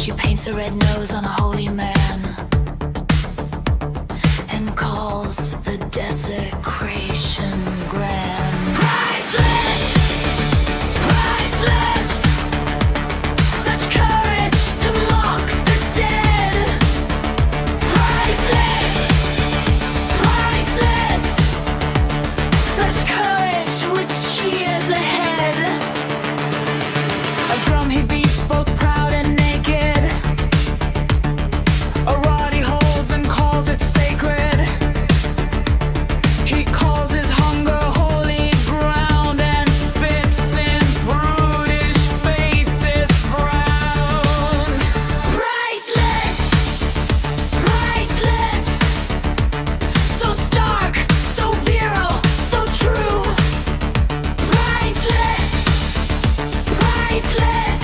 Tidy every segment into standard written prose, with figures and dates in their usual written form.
She paints a red nose on a holy man and calls the desecration grand. Priceless! Priceless! Such courage to mock the dead. Priceless! Priceless! Such courage with cheers ahead. A drum he beats both proud and naked. A rod he holds and calls it sacred. He calls his hunger holy ground and spits in brutish faces frown. Priceless! Priceless! So stark, so virile, so true. Priceless! Priceless!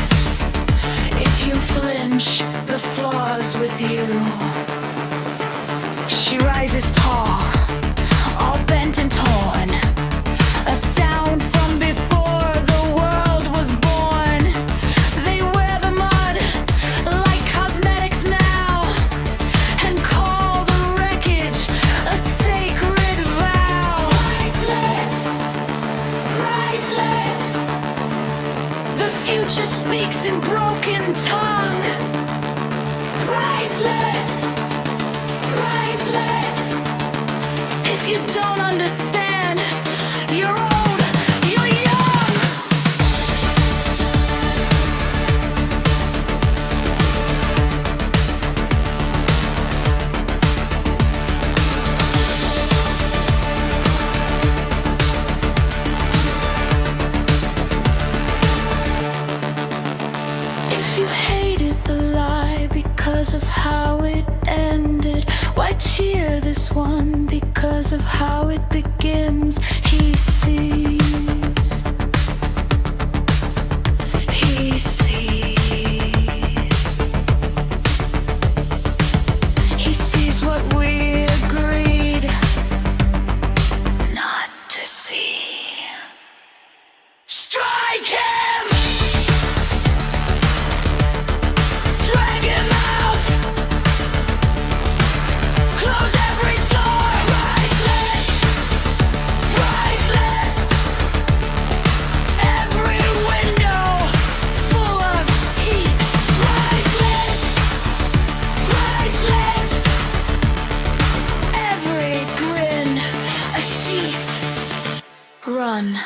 If you flinch, the flaw's with you. She rises tall, all bent and torn. A sound from before the world was born. They wear the mud like cosmetics now and call the wreckage a sacred vow. Priceless! Priceless! The future speaks in broken tongue. Priceless! Priceless! If you don't understand, you're old, you're young. If you hated the lie because of how it ended, why cheer this one because of how it begins? He sees. He sees. He sees what we agreed not to see. Strike him! Drag him out! Close every door! Priceless! Priceless! Every window full of teeth! Priceless! Priceless! Every grin a sheath. Run.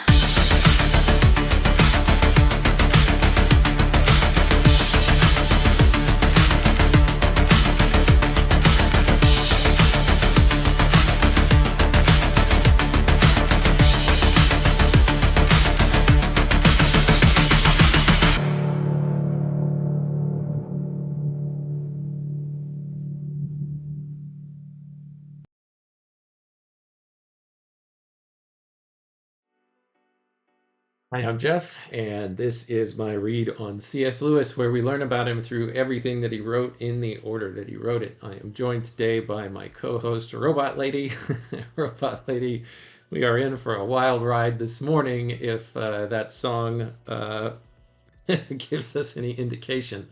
Hi, I'm Jeff, and this is my read on C.S. Lewis, where we learn about him through everything that he wrote in the order that he wrote it. I am joined today by my co-host, Robot Lady. Robot Lady, we are in for a wild ride this morning if that song gives us any indication.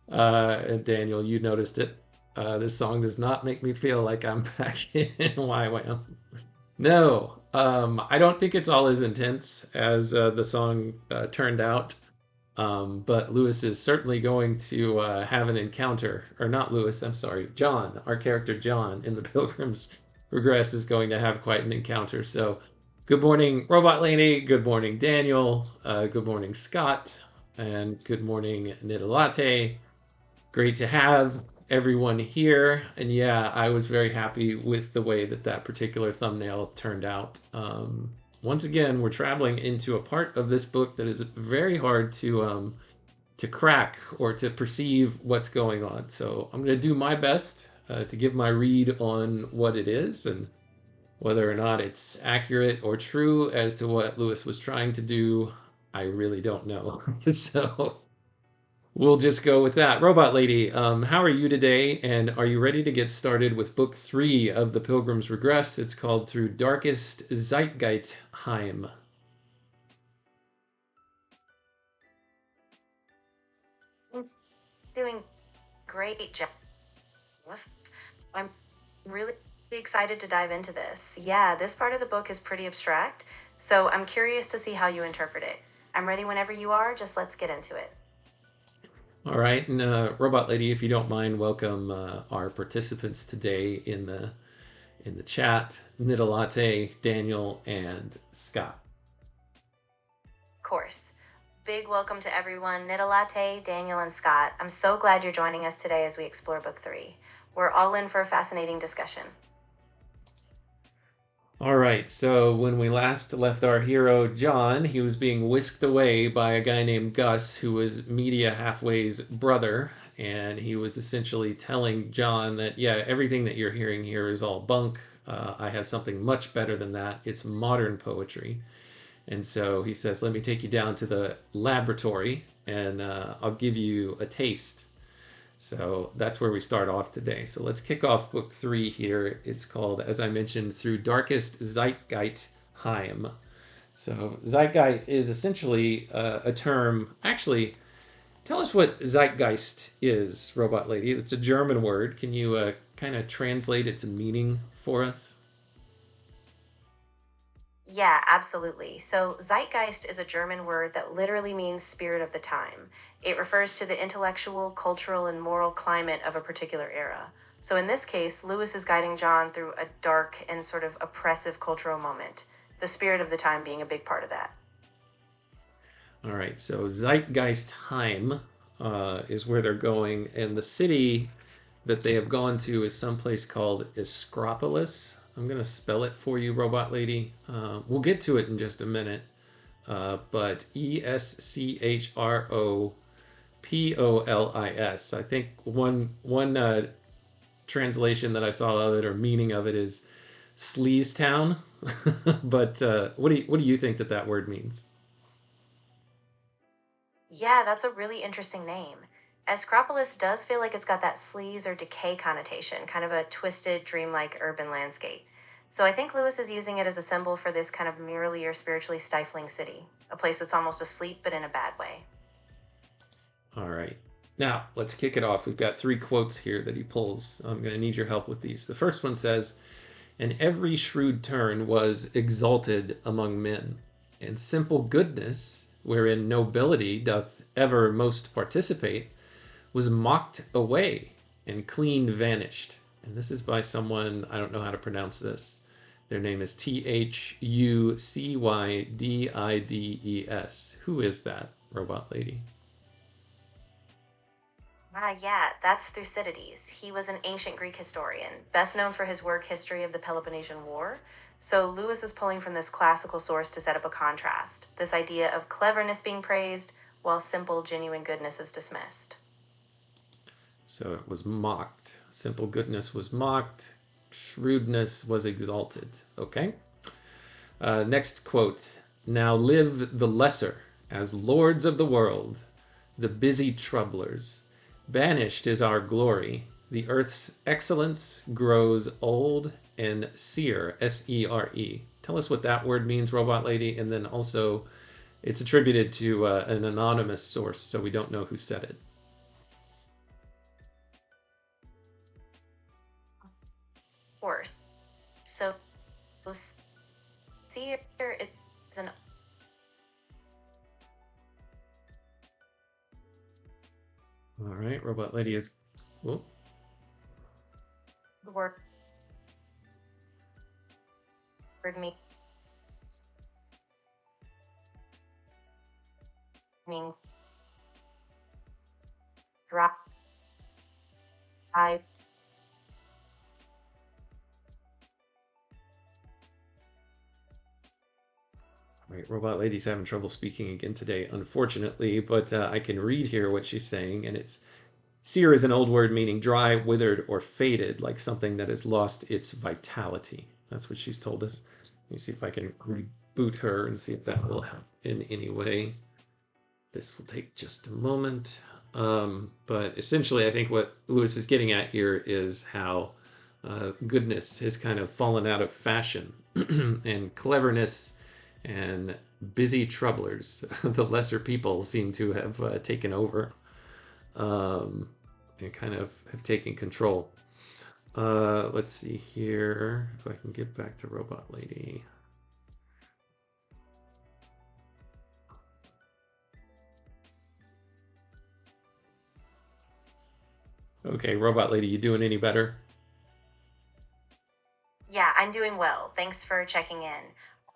And Daniel, you noticed it. This song does not make me feel like I'm back in YWAM. No, I don't think it's all as intense as the song turned out. But Lewis is certainly going to have an encounter, or not Lewis, I'm sorry, John, our character John in the Pilgrim's Regress is going to have quite an encounter. So good morning, Robot Lady. Good morning, Daniel. Good morning, Scott. And good morning, Nidalate. Great to have everyone here. And yeah, I was very happy with the way that that particular thumbnail turned out. Once again, we're traveling into a part of this book that is very hard to crack or to perceive what's going on. So I'm going to do my best to give my read on what it is and whether or not it's accurate or true as to what Lewis was trying to do. I really don't know. So we'll just go with that. Robot Lady, how are you today? And are you ready to get started with book 3 of the Pilgrim's Regress? It's called Through Darkest Zeitgeistheim. Doing Great job. I'm really excited to dive into this. Yeah, this part of the book is pretty abstract, so I'm curious to see how you interpret it. I'm ready whenever you are, just let's get into it. All right, and Robot Lady, if you don't mind, welcome our participants today in the chat: Nidalate, Daniel, and Scott. Of course. Big welcome to everyone, Nidalate, Daniel, and Scott. I'm so glad you're joining us today as we explore Book 3. We're all in for a fascinating discussion. All right, so when we last left our hero John, he was being whisked away by a guy named Gus, who was Media Halfway's brother, and he was essentially telling John that, yeah, everything that you're hearing here is all bunk. I have something much better than that. It's modern poetry. And so he says, let me take you down to the laboratory, and I'll give you a taste. So that's where we start off today. So let's kick off book 3 here. It's called, as I mentioned, Through Darkest Zeitgeistheim. So Zeitgeist is essentially a term. Actually, tell us what Zeitgeist is, Robot Lady. It's a German word. Can you kind of translate its meaning for us? Yeah, absolutely. So, Zeitgeist is a German word that literally means spirit of the time. It refers to the intellectual, cultural, and moral climate of a particular era. So, in this case, Lewis is guiding John through a dark and sort of oppressive cultural moment, the spirit of the time being a big part of that. All right, so Zeitgeistheim is where they're going, and the city that they have gone to is someplace called Escropolis. I'm going to spell it for you, Robot Lady. We'll get to it in just a minute. But Eschropolis. I think one translation that I saw of it, or meaning of it, is Sleaze Town. But what do you think that word means? Yeah, that's a really interesting name. Escropolis does feel like it's got that sleaze or decay connotation, kind of a twisted, dreamlike urban landscape. So I think Lewis is using it as a symbol for this kind of merely or spiritually stifling city, a place that's almost asleep but in a bad way. All right. Now, let's kick it off. We've got 3 quotes here that he pulls. I'm going to need your help with these. The first one says, and every shrewd turn was exalted among men, and simple goodness, wherein nobility doth ever most participate, was mocked away and clean vanished. And this is by someone, I don't know how to pronounce this. Their name is Thucydides. Who is that, Robot Lady? Yeah, that's Thucydides. He was an ancient Greek historian, best known for his work History of the Peloponnesian War. So Lewis is pulling from this classical source to set up a contrast, this idea of cleverness being praised while simple, genuine goodness is dismissed. So it was mocked. Simple goodness was mocked. Shrewdness was exalted. Okay. Next quote. Now live the lesser as lords of the world, the busy troublers. Banished is our glory. The earth's excellence grows old and sere, S-E-R-E. Tell us what that word means, Robot Lady, and then also it's attributed to an anonymous source, so we don't know who said it. Of course. So, seer is an All right, Robot Lady is. Oh, word meaning drive. right, Robot Lady's having trouble speaking again today, unfortunately, but I can read here what she's saying, and it's sere is an old word meaning dry, withered, or faded, like something that has lost its vitality. That's what she's told us. Let me see if I can reboot her and see if that will help in any way. This will take just a moment. But essentially, I think what Lewis is getting at here is how goodness has kind of fallen out of fashion, and cleverness and busy troublers, the lesser people, seem to have taken over. and kind of have taken control. Let's see here if I can get back to Robot Lady. Okay, Robot Lady, you doing any better? Yeah, I'm doing well. Thanks for checking in.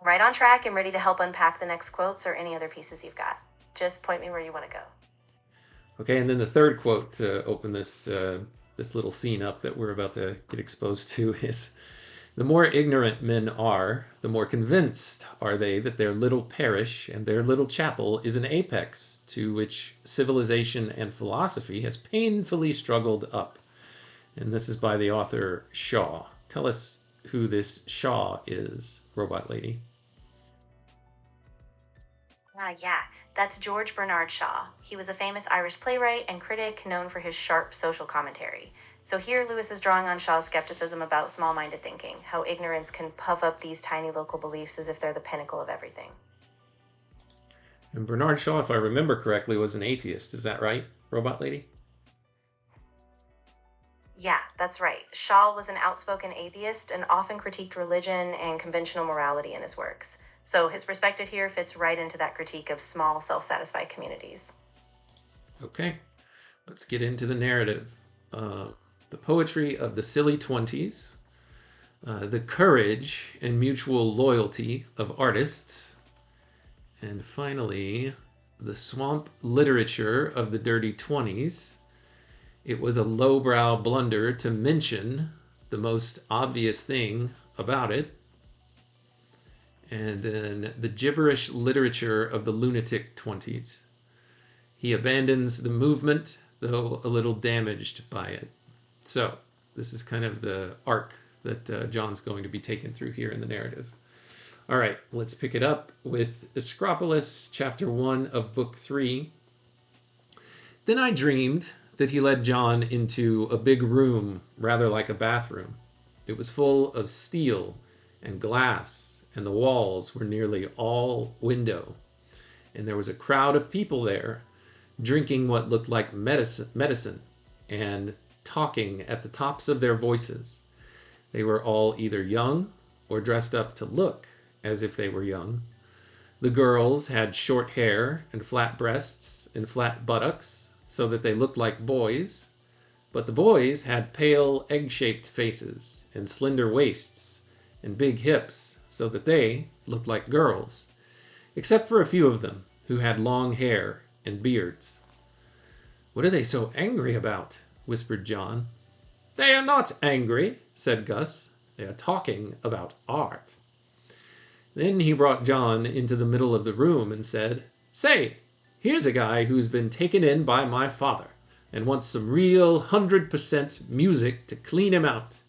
Right on track and ready to help unpack the next quotes or any other pieces you've got. Just point me where you want to go. Okay, and then the third quote to open this this little scene up that we're about to get exposed to is, "The more ignorant men are, the more convinced are they that their little parish and their little chapel is an apex to which civilization and philosophy has painfully struggled up." And this is by the author Shaw. Tell us who this Shaw is, Robot Lady. Yeah, that's George Bernard Shaw. He was a famous Irish playwright and critic known for his sharp social commentary. So here Lewis is drawing on Shaw's skepticism about small-minded thinking, how ignorance can puff up these tiny local beliefs as if they're the pinnacle of everything. And Bernard Shaw, if I remember correctly, was an atheist. Is that right, Robot Lady? Yeah, that's right. Shaw was an outspoken atheist and often critiqued religion and conventional morality in his works. So his perspective here fits right into that critique of small, self-satisfied communities. Okay, let's get into the narrative. The poetry of the silly 20s, the courage and mutual loyalty of artists, and finally, the swamp literature of the dirty 20s. It was a lowbrow blunder to mention the most obvious thing about it. And then the gibberish literature of the lunatic 20s. He abandons the movement, though a little damaged by it. So this is kind of the arc that John's going to be taken through here in the narrative. All right, let's pick it up with Escropolis, chapter 1 of book 3. "Then I dreamed that he led John into a big room, rather like a bathroom. It was full of steel and glass, and the walls were nearly all window. And there was a crowd of people there, drinking what looked like medicine and talking at the tops of their voices. They were all either young or dressed up to look as if they were young. The girls had short hair and flat breasts and flat buttocks, so that they looked like boys, but the boys had pale egg-shaped faces and slender waists and big hips, so that they looked like girls, except for a few of them who had long hair and beards. "What are they so angry about?" whispered John. "They are not angry," said Gus. "They are talking about art." Then he brought John into the middle of the room and said, "Say, here's a guy who's been taken in by my father and wants some real 100% music to clean him out.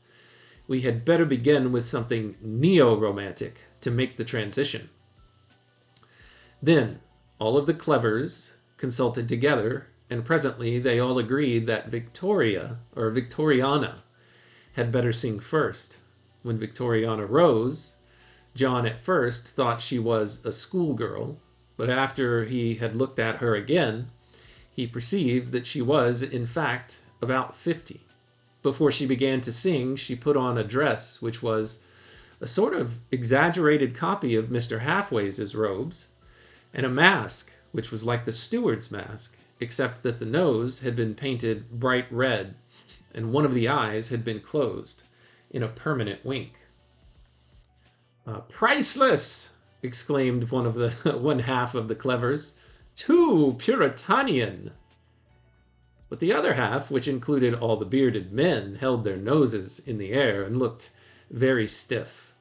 We had better begin with something neo-romantic to make the transition." Then all of the clevers consulted together, and presently they all agreed that Victoria, or Victoriana, had better sing first. When Victoriana rose, John at first thought she was a schoolgirl, but after he had looked at her again, he perceived that she was, in fact, about 50. Before she began to sing, she put on a dress which was a sort of exaggerated copy of Mr. Halfway's robes, and a mask which was like the steward's mask, except that the nose had been painted bright red, and one of the eyes had been closed in a permanent wink. "Priceless!" exclaimed one half of the clevers. "Too Puritanian!" But the other half, which included all the bearded men, held their noses in the air and looked very stiff.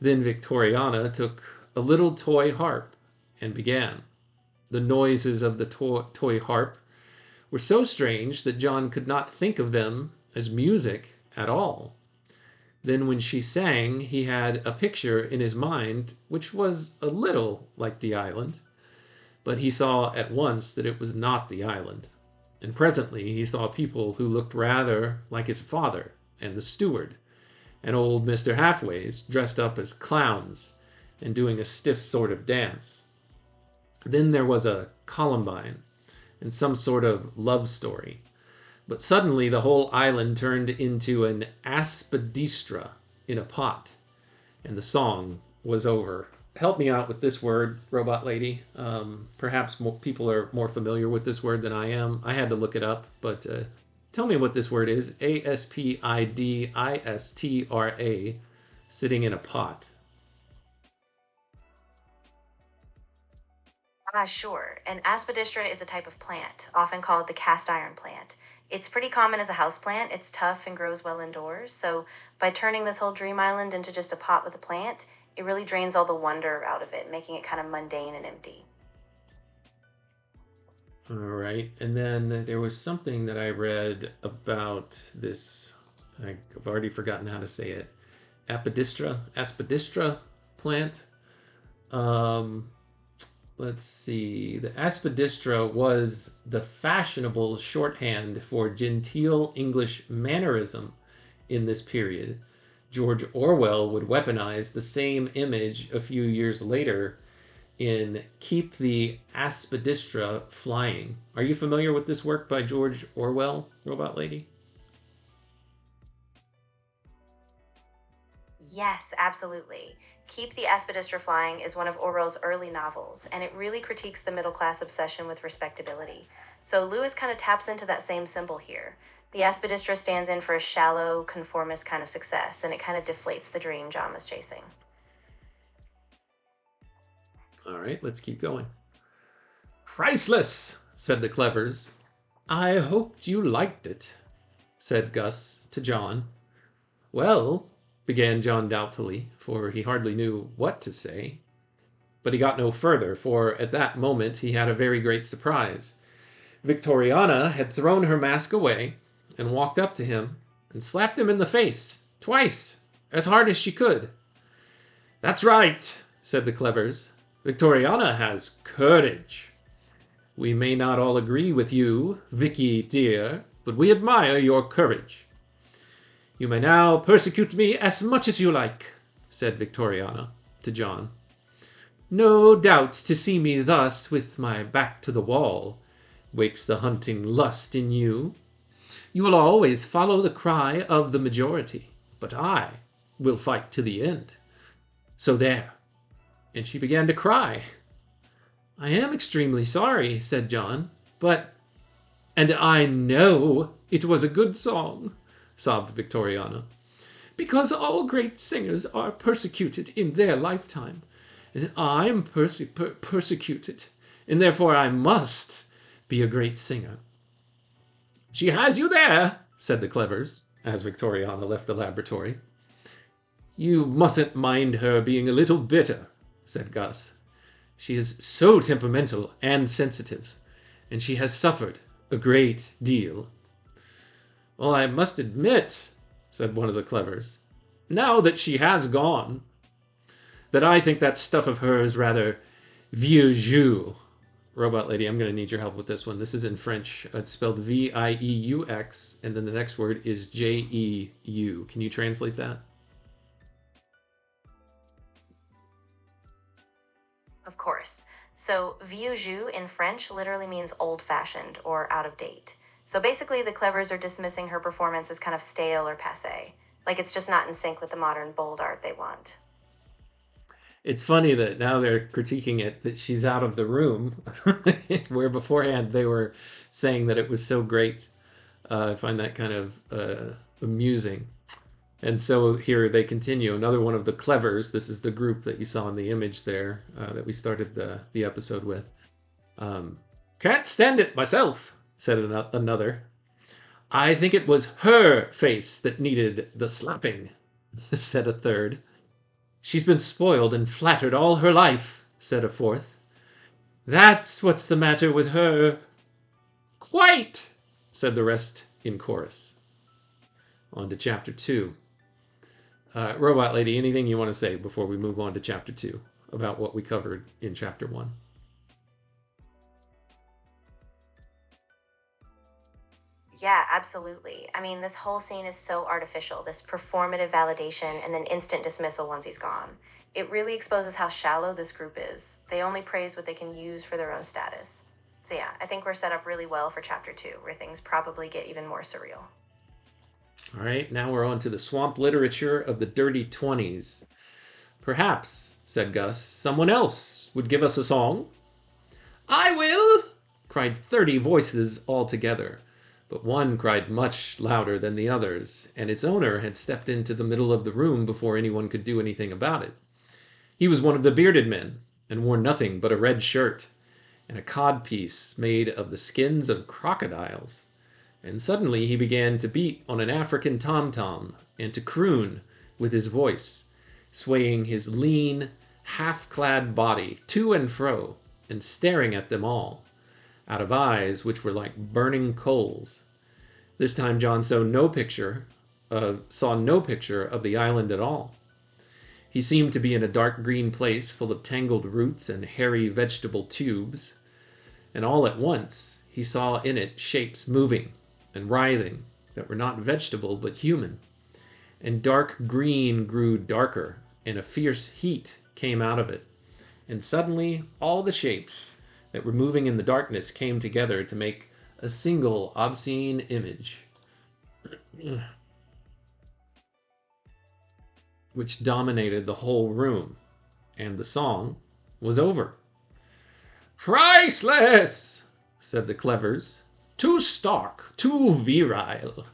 Then Victoriana took a little toy harp and began. The noises of the toy harp were so strange that John could not think of them as music at all. Then when she sang, he had a picture in his mind which was a little like the island, but he saw at once that it was not the island. And presently he saw people who looked rather like his father and the steward, and old Mr. Halfways dressed up as clowns and doing a stiff sort of dance. Then there was a columbine and some sort of love story. But suddenly the whole island turned into an aspidistra in a pot, and the song was over. Help me out with this word, robot lady. Perhaps people are more familiar with this word than I am. I had to look it up, but tell me what this word is. Aspidistra, sitting in a pot. Sure. An aspidistra is a type of plant, often called the cast iron plant. It's pretty common as a houseplant. It's tough and grows well indoors. So by turning this whole dream island into just a pot with a plant, it really drains all the wonder out of it, making it kind of mundane and empty. All right. And then there was something that I read about this. I've already forgotten how to say it. Aspidistra plant. Let's see. The aspidistra was the fashionable shorthand for genteel English mannerism in this period. George Orwell would weaponize the same image a few years later in Keep the Aspidistra Flying. Are you familiar with this work by George Orwell, Robot Lady? Yes, absolutely. Keep the Aspidistra Flying is one of Orwell's early novels, and it really critiques the middle class obsession with respectability. So Lewis kind of taps into that same symbol here. The Aspidistra stands in for a shallow, conformist kind of success, and it kind of deflates the dream John was chasing. All right, let's keep going. Priceless, said the Clevers. I hoped you liked it, said Gus to John. Well, began John doubtfully, for he hardly knew what to say. But he got no further, for at that moment he had a very great surprise. Victoriana had thrown her mask away and walked up to him and slapped him in the face, twice, as hard as she could. That's right, said the Clevers. Victoriana has courage. We may not all agree with you, Vicky dear, but we admire your courage. You may now persecute me as much as you like, said Victoriana to John. No doubt to see me thus with my back to the wall wakes the hunting lust in you. You will always follow the cry of the majority, but I will fight to the end. So there. And she began to cry. I am extremely sorry, said John, but... And I know it was a good song, sobbed Victoriana, because all great singers are persecuted in their lifetime, and I'm persecuted, and therefore I must be a great singer. She has you there, said the Clevers, as Victoriana left the laboratory. You mustn't mind her being a little bitter, said Gus. She is so temperamental and sensitive, and she has suffered a great deal. Well, I must admit, said one of the Clevers, now that she has gone, that I think that stuff of hers rather vieux jeu. Robot Lady, I'm going to need your help with this one. This is in French. It's spelled V-I-E-U-X, and then the next word is J-E-U. Can you translate that? Of course. So, vieux jeu in French literally means old-fashioned or out of date. So basically, the Clevers are dismissing her performance as kind of stale or passé. Like it's just not in sync with the modern bold art they want. It's funny that now they're critiquing it that she's out of the room, where beforehand they were saying that it was so great. I find that kind of amusing. And so here they continue. Another one of the Clevers. This is the group that you saw in the image there that we started the episode with. Can't stand it myself, said another. I think it was her face that needed the slapping, said a third. She's been spoiled and flattered all her life, said a fourth. That's what's the matter with her. Quite, said the rest in chorus. On to chapter 2. Robot Lady, anything you want to say before we move on to chapter 2 about what we covered in chapter 1? Yeah, absolutely. I mean, this whole scene is so artificial, this performative validation and then instant dismissal once he's gone. It really exposes how shallow this group is. They only praise what they can use for their own status. So yeah, I think we're set up really well for chapter 2, where things probably get even more surreal. All right, now we're on to the swamp literature of the dirty 20s. Perhaps, said Gus, someone else would give us a song. I will, cried 30 voices all together. But one cried much louder than the others, and its owner had stepped into the middle of the room before anyone could do anything about it. He was one of the bearded men, and wore nothing but a red shirt, and a codpiece made of the skins of crocodiles. And suddenly he began to beat on an African tom-tom, and to croon with his voice, swaying his lean, half-clad body to and fro, and staring at them all, out of eyes which were like burning coals. This time John saw no picture of the island at all. He seemed to be in a dark green place full of tangled roots and hairy vegetable tubes, and all at once he saw in it shapes moving and writhing that were not vegetable but human, and dark green grew darker, and a fierce heat came out of it, and suddenly all the shapes that were moving in the darkness came together to make a single obscene image, which dominated the whole room, and the song was over. Priceless, said the clevers. Too stark, too virile.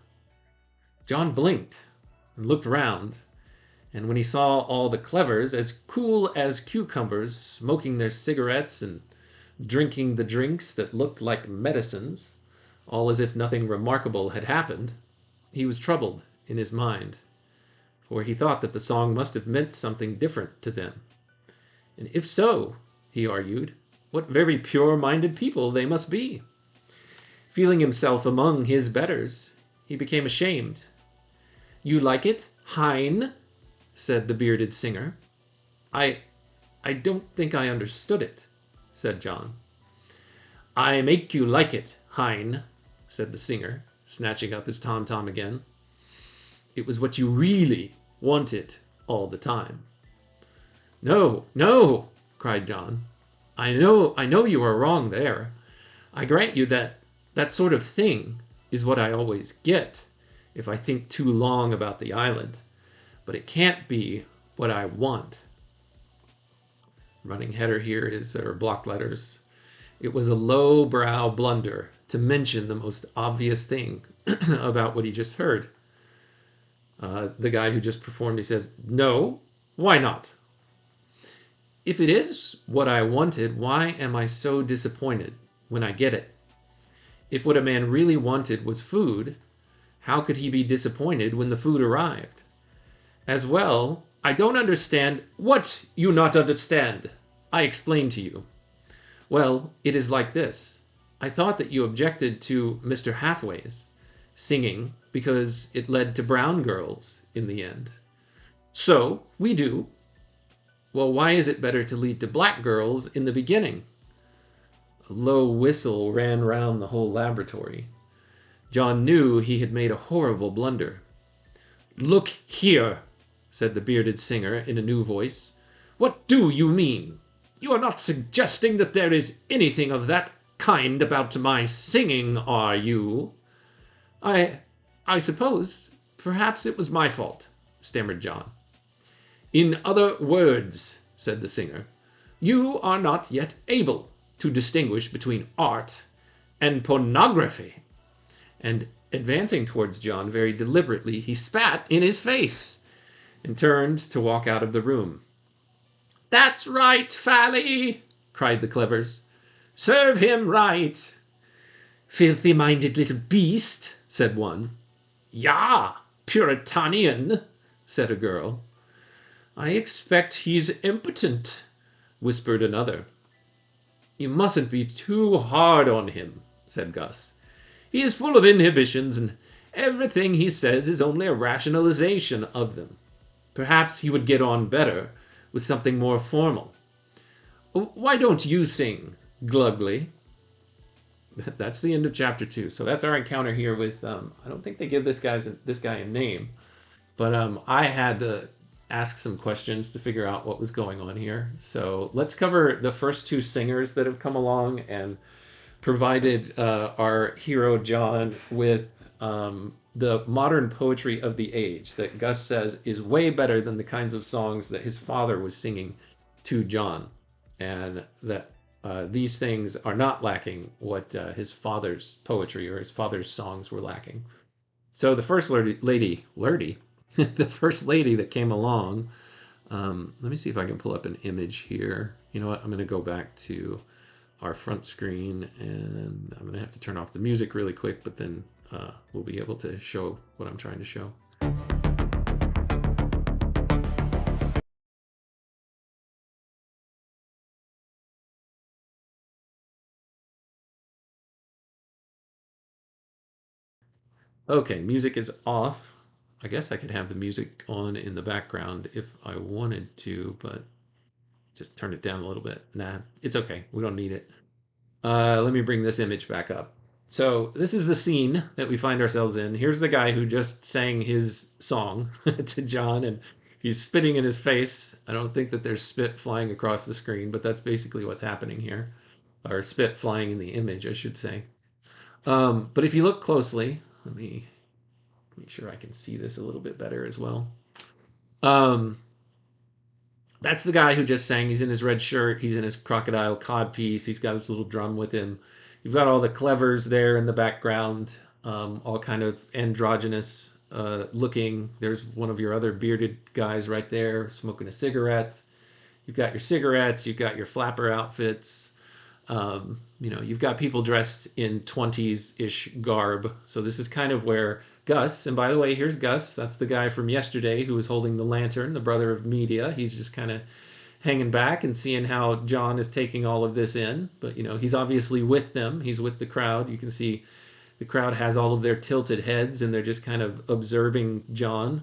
John blinked and looked round, and when he saw all the clevers, as cool as cucumbers, smoking their cigarettes and drinking the drinks that looked like medicines, all as if nothing remarkable had happened, he was troubled in his mind, for he thought that the song must have meant something different to them. And if so, he argued, what very pure-minded people they must be. Feeling himself among his betters, he became ashamed. You like it, Hein? Said the bearded singer. I don't think I understood it, said John. I make you like it, Hein, said the singer, snatching up his tom-tom again. It was what you really wanted all the time. No, no, cried John. I know you are wrong there. I grant you that sort of thing is what I always get if I think too long about the island, but it can't be what I want. Running header here is, or block letters. It was a low-brow blunder to mention the most obvious thing about what he just heard. The guy who just performed, he says, no, why not? If it is what I wanted, why am I so disappointed when I get it? If what a man really wanted was food, how could he be disappointed when the food arrived? As well, I don't understand what you not understand. I explain to you. Well, it is like this. I thought that you objected to Mr. Halfway's singing because it led to brown girls in the end. So, we do. Well, why is it better to lead to black girls in the beginning? A low whistle ran round the whole laboratory. John knew he had made a horrible blunder. Look here, said the bearded singer in a new voice. What do you mean? You are not suggesting that there is anything of that kind about my singing, are you? I suppose perhaps it was my fault, stammered John. In other words, said the singer, you are not yet able to distinguish between art and pornography. And advancing towards John very deliberately, he spat in his face and turned to walk out of the room. That's right, Fally, cried the clevers. Serve him right. Filthy-minded little beast, said one. Yah, Puritanian, said a girl. I expect he's impotent, whispered another. You mustn't be too hard on him, said Gus. He is full of inhibitions, and everything he says is only a rationalization of them. Perhaps he would get on better with something more formal. Why don't you sing, Glugly? That's the end of chapter 2. So that's our encounter here with, I don't think they give this guy a name, but I had to ask some questions to figure out what was going on here. So let's cover the first two singers that have come along and provided our hero John with the modern poetry of the age that Gus says is way better than the kinds of songs that his father was singing to John, and that these things are not lacking what his father's poetry or his father's songs were lacking. So the first lady, the first lady that came along. Let me see if I can pull up an image here. You know what? I'm going to go back to our front screen, and I'm going to have to turn off the music really quick, but then we'll be able to show what I'm trying to show. Okay, music is off. I guess I could have the music on in the background if I wanted to, but just turn it down a little bit. Nah, it's okay. We don't need it. Let me bring this image back up. So this is the scene that we find ourselves in. Here's the guy who just sang his song to John, and he's spitting in his face. I don't think that there's spit flying across the screen, but that's basically what's happening here, or spit flying in the image, I should say. But if you look closely, let me make sure I can see this a little bit better as well. That's the guy who just sang. He's in his red shirt. He's in his crocodile codpiece. He's got his little drum with him. You've got all the clevers there in the background, all kind of androgynous looking. There's one of your other bearded guys right there smoking a cigarette. You've got your cigarettes. You've got your flapper outfits. You've got people dressed in 20s-ish garb. So this is kind of where Gus, and by the way, here's Gus. That's the guy from yesterday who was holding the lantern, the brother of Media. He's just kind of hanging back and seeing how John is taking all of this in. But, he's obviously with them. He's with the crowd. You can see the crowd has all of their tilted heads, and they're just kind of observing John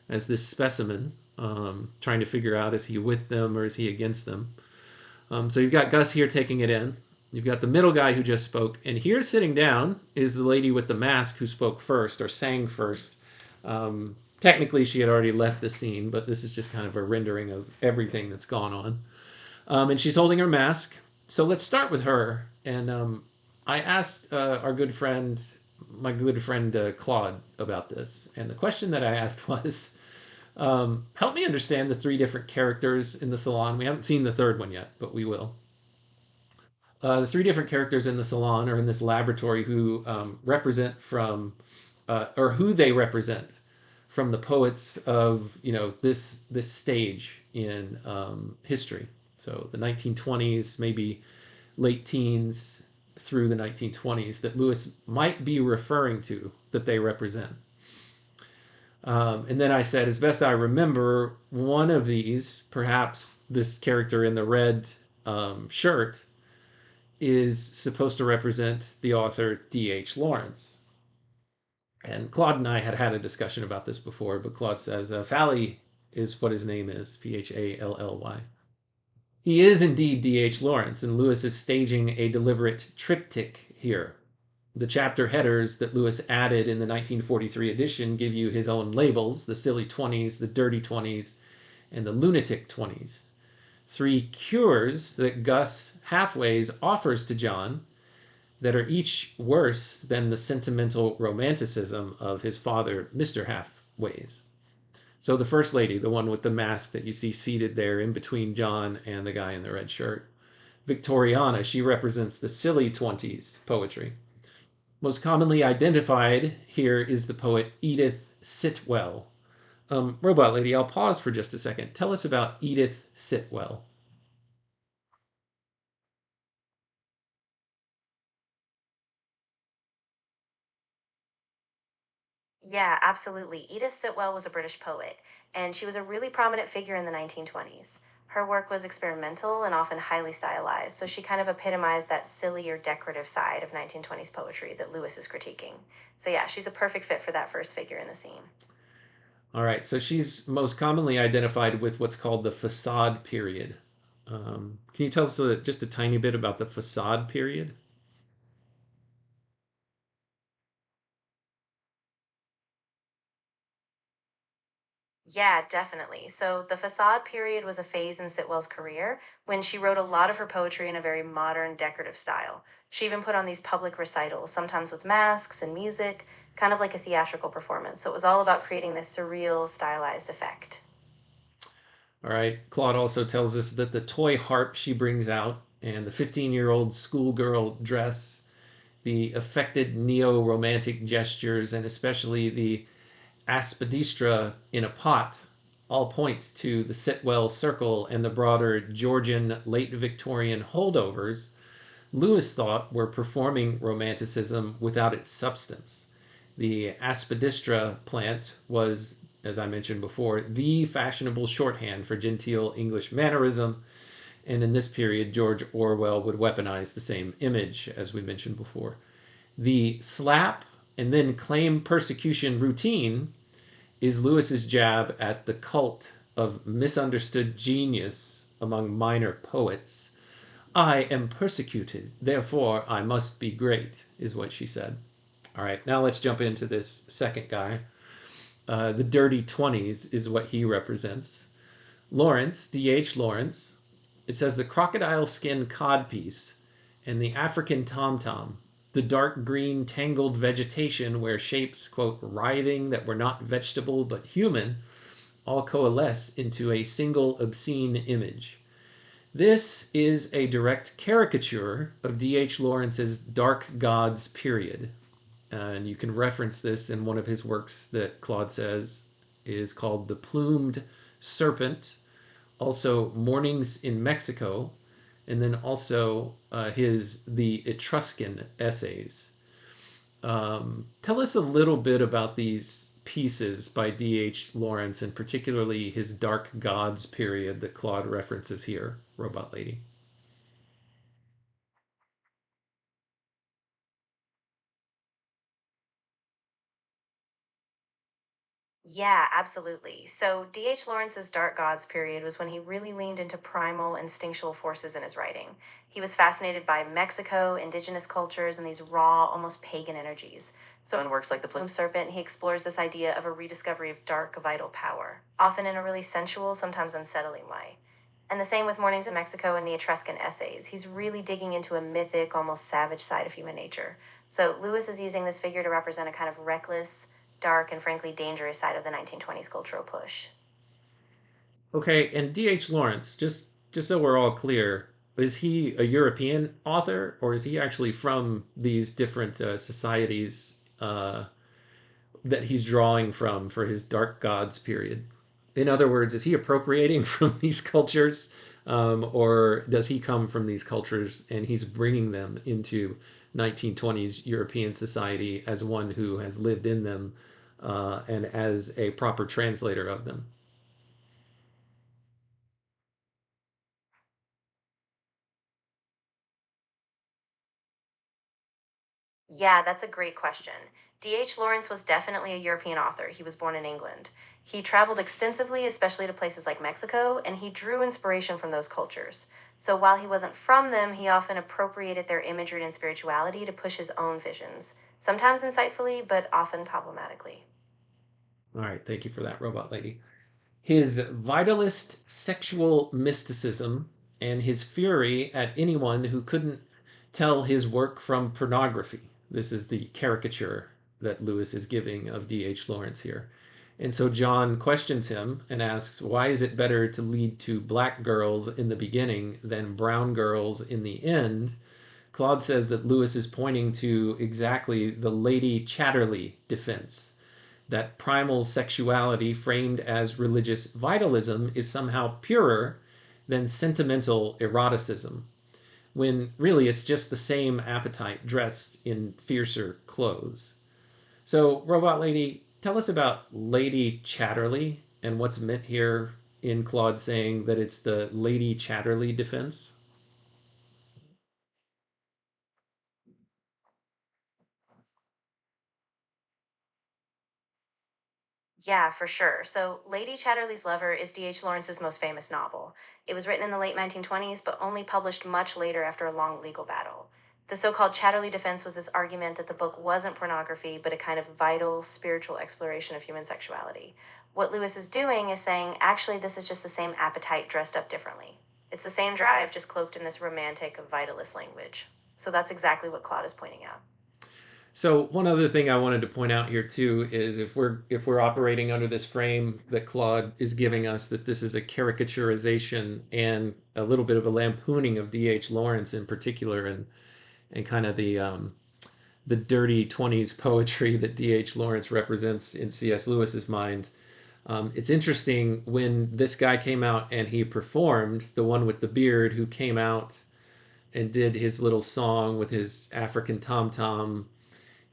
as this specimen, trying to figure out, is he with them or is he against them? So you've got Gus here taking it in. You've got the middle guy who just spoke. And here sitting down is the lady with the mask who spoke first or sang first. Technically, she had already left the scene, but this is just kind of a rendering of everything that's gone on. And she's holding her mask. So let's start with her. And I asked my good friend Claude about this. And the question that I asked was, help me understand the three different characters in the salon. We haven't seen the third one yet, but we will. The three different characters in the salon or in this laboratory who represent from, or who they represent from the poets of this stage in history. So the 1920s, maybe late teens through the 1920s that Lewis might be referring to, that they represent. And then I said, as best I remember, one of these, perhaps this character in the red shirt, is supposed to represent the author D.H. Lawrence. And Claude and I had had a discussion about this before, but Claude says Fally is what his name is, Phally. He is indeed D.H. Lawrence, and Lewis is staging a deliberate triptych here. The chapter headers that Lewis added in the 1943 edition give you his own labels: the silly 20s, the dirty 20s, and the lunatic 20s. Three cures that Gus Halfways offers to John that are each worse than the sentimental romanticism of his father, Mr. Halfways. So the first lady, the one with the mask that you see seated there in between John and the guy in the red shirt, Victoriana, she represents the silly 20s poetry. Most commonly identified here is the poet Edith Sitwell. Robot Lady, I'll pause for just a second. Tell us about Edith Sitwell. Yeah, absolutely. Edith Sitwell was a British poet, and she was a really prominent figure in the 1920s. Her work was experimental and often highly stylized, so she kind of epitomized that silly or decorative side of 1920s poetry that Lewis is critiquing. So, yeah, she's a perfect fit for that first figure in the scene. All right, so she's most commonly identified with what's called the facade period. Can you tell us just a tiny bit about the facade period? Yeah, definitely. So the facade period was a phase in Sitwell's career when she wrote a lot of her poetry in a very modern, decorative style. She even put on these public recitals, sometimes with masks and music, kind of like a theatrical performance. So it was all about creating this surreal, stylized effect. All right. Claude also tells us that the toy harp she brings out and the 15-year-old schoolgirl dress, the affected neo-romantic gestures, and especially the aspidistra in a pot all point to the Sitwell Circle and the broader Georgian late Victorian holdovers Lewis thought were performing Romanticism without its substance. The aspidistra plant was, as I mentioned before, the fashionable shorthand for genteel English mannerism, and in this period, George Orwell would weaponize the same image, as we mentioned before. The slap and then claim persecution routine is Lewis's jab at the cult of misunderstood genius among minor poets. I am persecuted, therefore I must be great, is what she said. All right, now let's jump into this second guy. The Dirty 20s is what he represents. Lawrence, D.H. Lawrence, it says the crocodile skin codpiece and the African tom-tom, the dark green tangled vegetation where shapes, quote, writhing that were not vegetable but human, all coalesce into a single obscene image. This is a direct caricature of D.H. Lawrence's Dark Gods period. And you can reference this in one of his works that Claude says is called The Plumed Serpent, also Mornings in Mexico, and then also the Etruscan essays. Tell us a little bit about these pieces by D.H. Lawrence, and particularly his Dark Gods period that Claude references here, Robot Lady. Yeah, absolutely. So D.H. Lawrence's Dark Gods period was when he really leaned into primal, instinctual forces in his writing. He was fascinated by Mexico, indigenous cultures, and these raw, almost pagan energies. So in works like The Plumed Serpent, he explores this idea of a rediscovery of dark, vital power, often in a really sensual, sometimes unsettling way. And the same with Mornings in Mexico and the Etruscan essays. He's really digging into a mythic, almost savage side of human nature. So Lewis is using this figure to represent a kind of reckless, dark, and frankly dangerous side of the 1920s cultural push. Okay, and D.H. Lawrence, just so we're all clear, is he a European author, or is he actually from these different societies that he's drawing from for his Dark Gods period? In other words, is he appropriating from these cultures, or does he come from these cultures and he's bringing them into 1920s European society as one who has lived in them and as a proper translator of them? Yeah, that's a great question. D.H. Lawrence was definitely a European author. He was born in England. He traveled extensively, especially to places like Mexico, and he drew inspiration from those cultures. So while he wasn't from them, he often appropriated their imagery and spirituality to push his own visions, sometimes insightfully, but often problematically. All right, thank you for that, Robot Lady. His vitalist sexual mysticism and his fury at anyone who couldn't tell his work from pornography. This is the caricature that Lewis is giving of D.H. Lawrence here. And so John questions him and asks, why is it better to lead to black girls in the beginning than brown girls in the end? Claude says that Lewis is pointing to exactly the Lady Chatterley defense, that primal sexuality framed as religious vitalism is somehow purer than sentimental eroticism, when really it's just the same appetite dressed in fiercer clothes. So, Robot Lady, tell us about Lady Chatterley and what's meant here in Claude saying that it's the Lady Chatterley defense. Yeah, for sure. So, Lady Chatterley's Lover is D.H. Lawrence's most famous novel. It was written in the late 1920s, but only published much later after a long legal battle. The so called Chatterley defense was this argument that the book wasn't pornography, but a kind of vital, spiritual exploration of human sexuality. What Lewis is doing is saying, actually, this is just the same appetite dressed up differently. It's the same drive, just cloaked in this romantic, vitalist language. So that's exactly what Claude is pointing out. So one other thing I wanted to point out here too is if we're operating under this frame that Claude is giving us, that this is a caricaturization and a little bit of a lampooning of D.H. Lawrence in particular, and kind of the dirty 20s poetry that D.H. Lawrence represents in C.S. Lewis's mind. It's interesting when this guy came out and he performed, the one with the beard who came out and did his little song with his African tom tom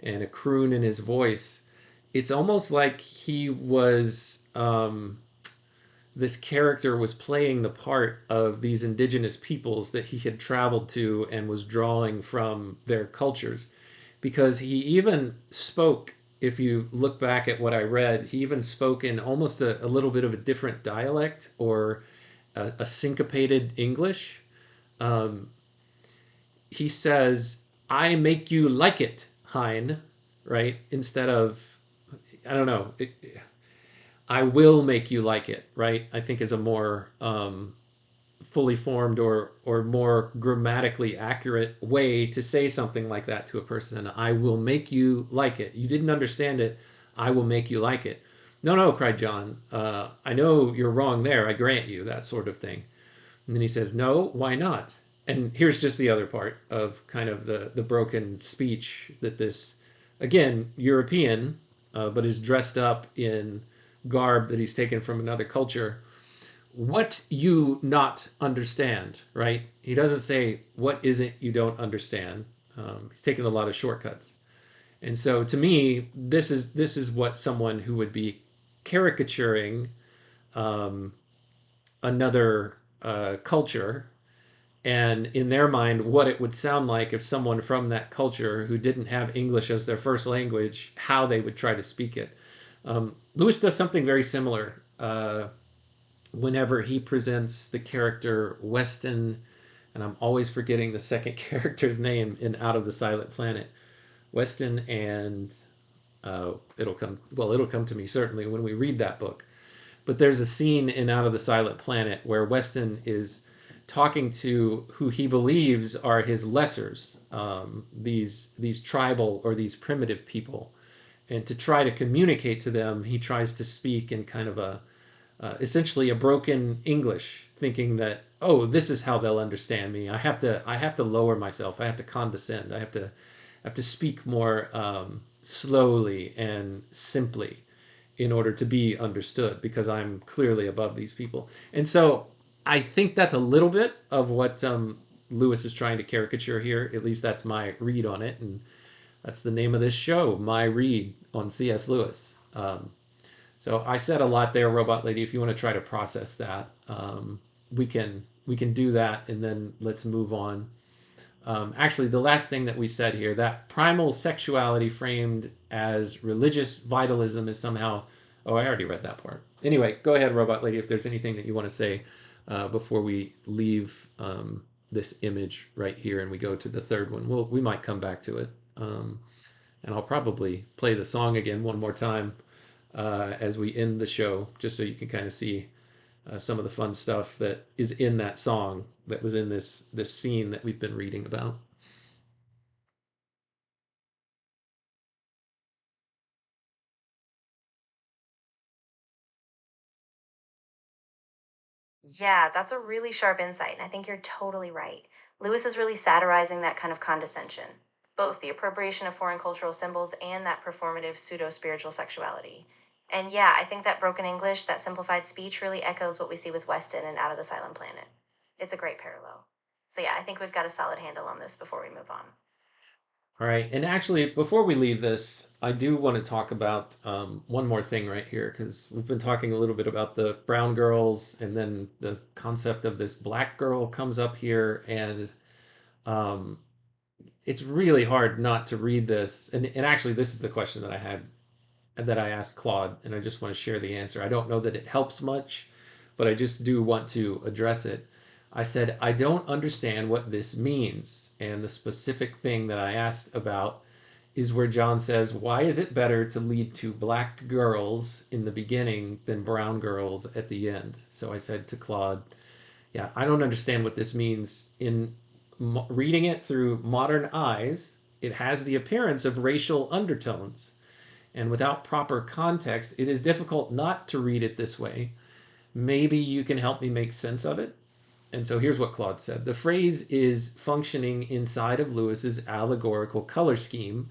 and a croon in his voice. It's almost like he was this character was playing the part of these indigenous peoples that he had traveled to and was drawing from their cultures, because he even spoke, if you look back at what I read, he even spoke in almost a little bit of a different dialect, or a syncopated English. um, he says, "I make you like it, Hein," right? Instead of, I don't know, "I will make you like it," right? I think is a more fully formed, or more grammatically accurate way to say something like that to a person. "I will make you like it. You didn't understand it. I will make you like it." "No, no," cried John. "I know you're wrong there. I grant you," that sort of thing. And then he says, "No, why not?" And here's just the other part of kind of the broken speech that this, again, European, but is dressed up in garb that he's taken from another culture. "What you not understand," right? He doesn't say, "What is it you don't understand?" He's taken a lot of shortcuts. And so to me, this is what someone who would be caricaturing um, another culture, and in their mind what it would sound like if someone from that culture who didn't have English as their first language, how they would try to speak it. Lewis does something very similar whenever he presents the character Weston, and I'm always forgetting the second character's name in Out of the Silent Planet. Weston and it'll come to me certainly when we read that book. But there's a scene in Out of the Silent Planet where Weston is talking to who he believes are his lessers, these tribal or these primitive people, and to try to communicate to them, he tries to speak in kind of a essentially a broken English, thinking that, oh, this is how they'll understand me. I have to lower myself. I have to condescend. I have to speak more slowly and simply in order to be understood, because I'm clearly above these people. And so I think that's a little bit of what Lewis is trying to caricature here. At least that's my read on it, and that's the name of this show, My Read on C.S. Lewis. So I said a lot there, Robot Lady. If you want to try to process that, we can do that, and then let's move on. Actually, the last thing that we said here, that primal sexuality framed as religious vitalism is somehow. Oh, I already read that part. Anyway, go ahead, Robot Lady, if there's anything that you want to say before we leave this image right here and we go to the third one. We might come back to it. And I'll probably play the song again one more time as we end the show, just so you can kind of see some of the fun stuff that is in that song that was in this scene that we've been reading about. Yeah, that's a really sharp insight, and I think you're totally right. Lewis is really satirizing that kind of condescension, both the appropriation of foreign cultural symbols and that performative pseudo spiritual sexuality. And yeah, I think that broken English, that simplified speech, really echoes what we see with Weston and Out of the Silent Planet. It's a great parallel. So yeah, I think we've got a solid handle on this before we move on. All right, and actually, before we leave this, I do want to talk about one more thing right here, because we've been talking a little bit about the brown girls, and then the concept of this black girl comes up here, and um, it's really hard not to read this. And actually, this is the question that I had, that I asked Claude, and I just want to share the answer. I don't know that it helps much, but I just do want to address it. I said, "I don't understand what this means." And the specific thing that I asked about is where John says, "Why is it better to lead to black girls in the beginning than brown girls at the end?" So I said to Claude, "Yeah, I don't understand what this means in reading it through modern eyes, it has the appearance of racial undertones. And without proper context, it is difficult not to read it this way. Maybe you can help me make sense of it. And so here's what Claude said. The phrase is functioning inside of Lewis's allegorical color scheme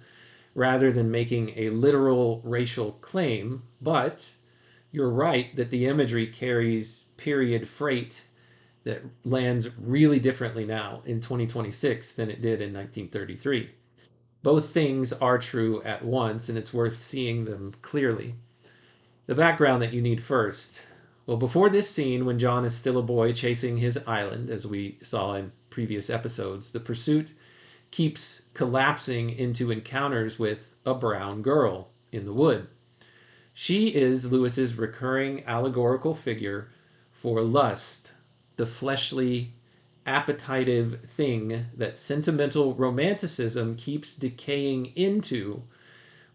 rather than making a literal racial claim, but you're right that the imagery carries period freight that lands really differently now in 2026 than it did in 1933. Both things are true at once, and it's worth seeing them clearly. The background that you need first. Well, before this scene, when John is still a boy chasing his island, as we saw in previous episodes, the pursuit keeps collapsing into encounters with a brown girl in the wood. She is Lewis's recurring allegorical figure for lust, the fleshly, appetitive thing that sentimental romanticism keeps decaying into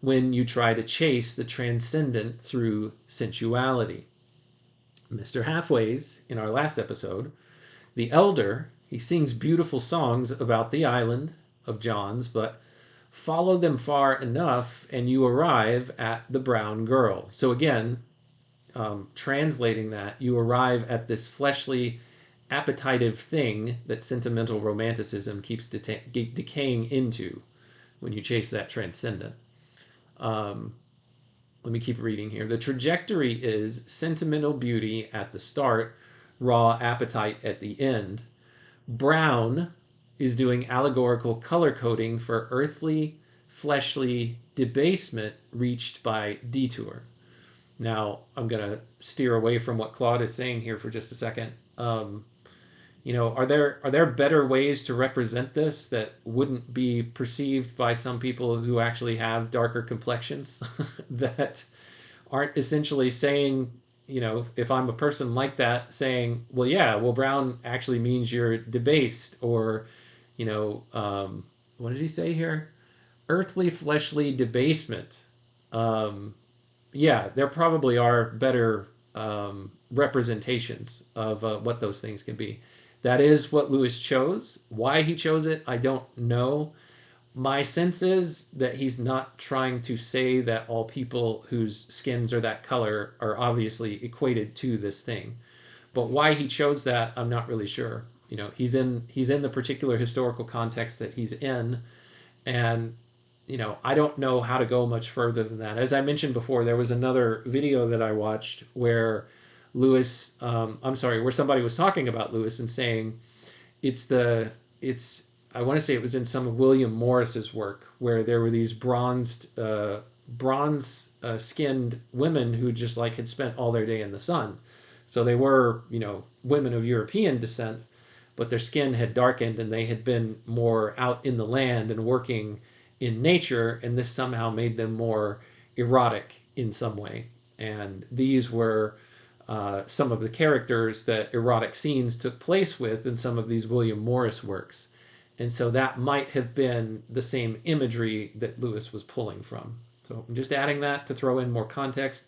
when you try to chase the transcendent through sensuality. Mr. Halfways, in our last episode, the elder, he sings beautiful songs about the island of John's, but follow them far enough and you arrive at the brown girl. So again, translating that, you arrive at this fleshly, appetitive thing that sentimental romanticism keeps decaying into when you chase that transcendent. Let me keep reading here. The trajectory is sentimental beauty at the start, raw appetite at the end. Brown is doing allegorical color coding for earthly, fleshly debasement reached by detour. Now, I'm going to steer away from what Claude is saying here for just a second. Are there better ways to represent this that wouldn't be perceived by some people who actually have darker complexions that aren't essentially saying, if I'm a person like that, saying, well, brown actually means you're debased, or, what did he say here? Earthly, fleshly debasement. There probably are better representations of what those things can be. That is what Lewis chose. Why he chose it, I don't know. My sense is that he's not trying to say that all people whose skins are that color are obviously equated to this thing. But why he chose that, I'm not really sure. He's in the particular historical context that he's in, and I don't know how to go much further than that. As I mentioned before, there was another video that I watched where where somebody was talking about Lewis and saying I want to say it was in some of William Morris's work where there were these bronze skinned women who just had spent all their day in the sun. So they were, women of European descent, but their skin had darkened and they had been more out in the land and working in nature, and this somehow made them more erotic in some way. And these were some of the characters that erotic scenes took place with in some of these William Morris works. And so that might have been the same imagery that Lewis was pulling from. So I'm just adding that to throw in more context.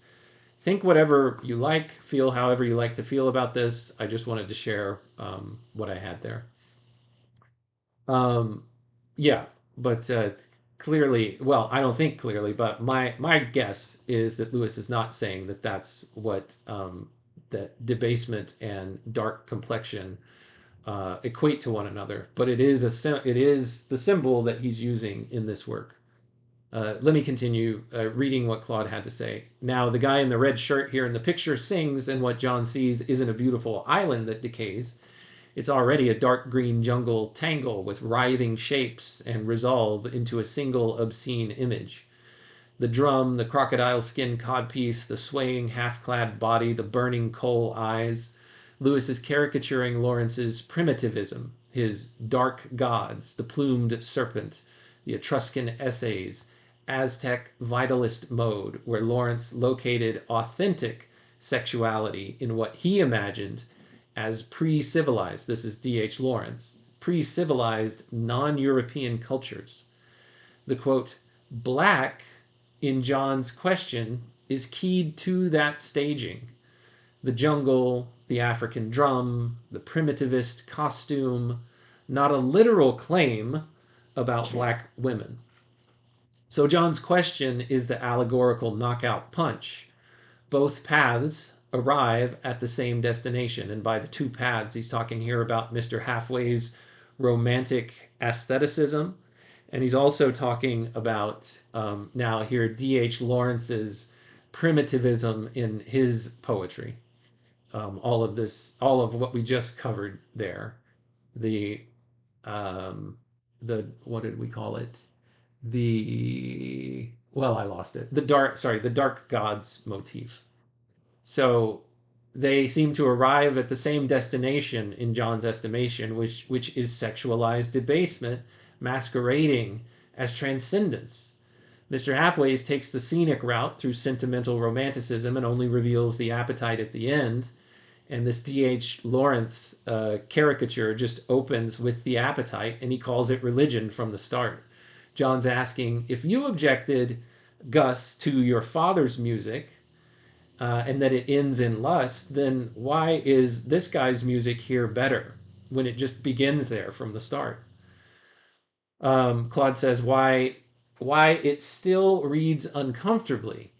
Think whatever you like, feel however you like to feel about this. I just wanted to share what I had there. But clearly, well, I don't think clearly, but my guess is that Lewis is not saying that that's what that debasement and dark complexion equate to one another, but it is the symbol that he's using in this work. Let me continue reading what Claude had to say. Now, the guy in the red shirt here in the picture sings, and what John sees isn't a beautiful island that decays. It's already a dark green jungle tangle with writhing shapes and resolve into a single obscene image. The drum, the crocodile skin codpiece, the swaying half-clad body, the burning coal eyes. Lewis is caricaturing Lawrence's primitivism, his dark gods, the plumed serpent, the Etruscan essays, Aztec vitalist mode, where Lawrence located authentic sexuality in what he imagined as pre-civilized, this is D.H. Lawrence, pre-civilized non-European cultures. The quote, black in John's question is keyed to that staging. The jungle, the African drum, the primitivist costume, not a literal claim about black women. So John's question is the allegorical knockout punch. Both paths arrive at the same destination. And by the two paths, he's talking here about Mr. Halfway's romantic aestheticism. And he's also talking about now here D.H. Lawrence's primitivism in his poetry. All of what we just covered there. The what did we call it? I lost it. The dark gods motif. So they seem to arrive at the same destination in John's estimation, which is sexualized debasement masquerading as transcendence. Mr. Halfways takes the scenic route through sentimental romanticism and only reveals the appetite at the end. And this D.H. Lawrence caricature just opens with the appetite, and he calls it religion from the start. John's asking, if you objected, Gus, to your father's music, and that it ends in lust, then why is this guy's music here better when it just begins there from the start? Claude says, why it still reads uncomfortably.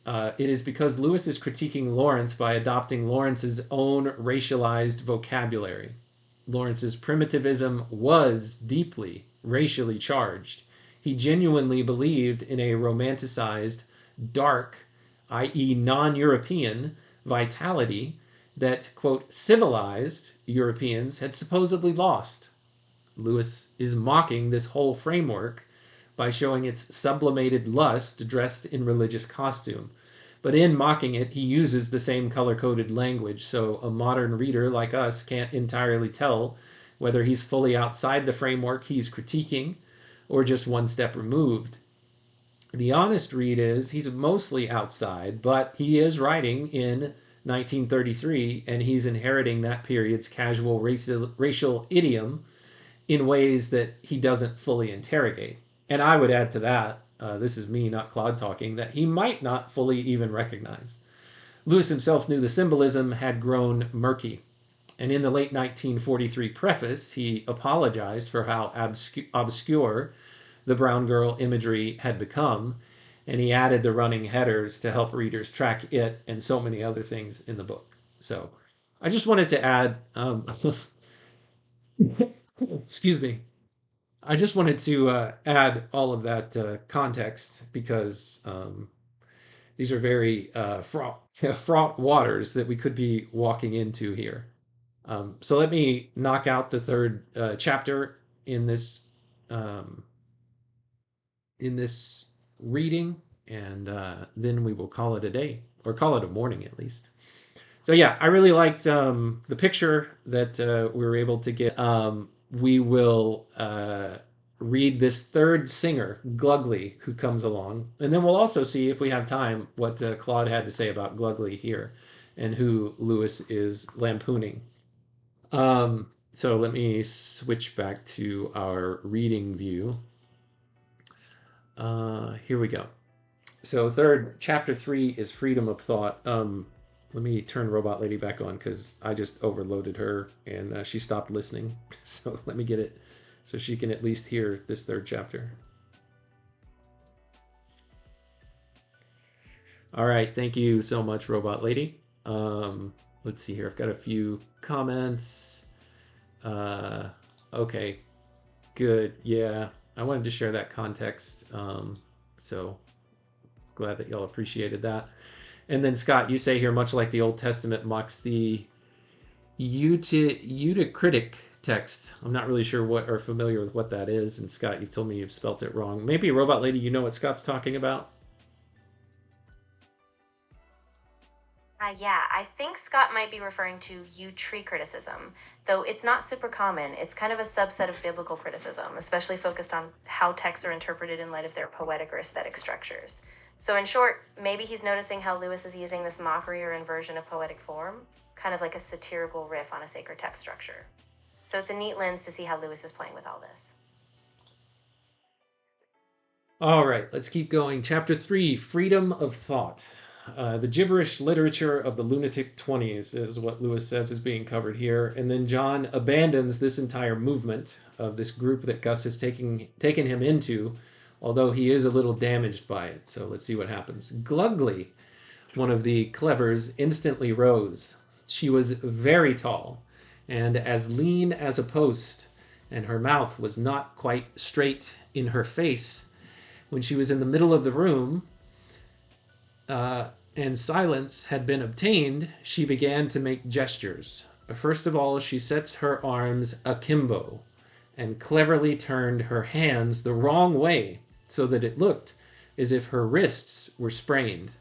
It is because Lewis is critiquing Lawrence by adopting Lawrence's own racialized vocabulary. Lawrence's primitivism was deeply racially charged. He genuinely believed in a romanticized, dark, i.e. non-European, vitality that, quote, civilized Europeans had supposedly lost. Lewis is mocking this whole framework by showing its sublimated lust dressed in religious costume. But in mocking it, he uses the same color-coded language, so a modern reader like us can't entirely tell whether he's fully outside the framework he's critiquing or just one step removed. The honest read is he's mostly outside, but he is writing in 1933, and he's inheriting that period's casual racial idiom in ways that he doesn't fully interrogate. And I would add to that, this is me, not Claude talking, that he might not fully even recognize. Lewis himself knew the symbolism had grown murky. And in the late 1943 preface, he apologized for how obscure the brown girl imagery had become, and he added the running headers to help readers track it and so many other things in the book. So I just wanted to add, excuse me, I just wanted to add all of that context because these are very fraught waters that we could be walking into here. So let me knock out the third chapter in this reading, and then we will call it a day, or call it a morning at least. So yeah, I really liked the picture that we were able to get. We will read this third singer, Glugley, who comes along, and then we'll also see, if we have time, what Claude had to say about Glugley here and who Lewis is lampooning. So let me switch back to our reading view. Here we go. So chapter 3 is freedom of thought. Let me turn Robot Lady back on because I just overloaded her and she stopped listening. So let me get it so she can at least hear this third chapter. All right, thank you so much, Robot Lady. Let's see here. I've got a few comments. Okay, good. Yeah, I wanted to share that context. So glad that y'all appreciated that. And then Scott, you say here, much like the Old Testament mocks the Eutychitic text. I'm not really sure what or familiar with what that is. And Scott, you've told me you've spelt it wrong. Maybe Robot Lady, you know what Scott's talking about? Yeah, I think Scott might be referring to tree criticism, though it's not super common. It's kind of a subset of biblical criticism, especially focused on how texts are interpreted in light of their poetic or aesthetic structures. So in short, maybe he's noticing how Lewis is using this mockery or inversion of poetic form, kind of like a satirical riff on a sacred text structure. So it's a neat lens to see how Lewis is playing with all this. All right, let's keep going. Chapter 3, freedom of thought. The gibberish literature of the lunatic 20s is what Lewis says is being covered here. And then John abandons this entire movement of this group that Gus has taken him into, although he is a little damaged by it. So let's see what happens. Glugly, one of the clevers, instantly rose. She was very tall and as lean as a post, and her mouth was not quite straight in her face. When she was in the middle of the room, and silence had been obtained, she began to make gestures. First of all, she sets her arms akimbo and cleverly turned her hands the wrong way so that it looked as if her wrists were sprained.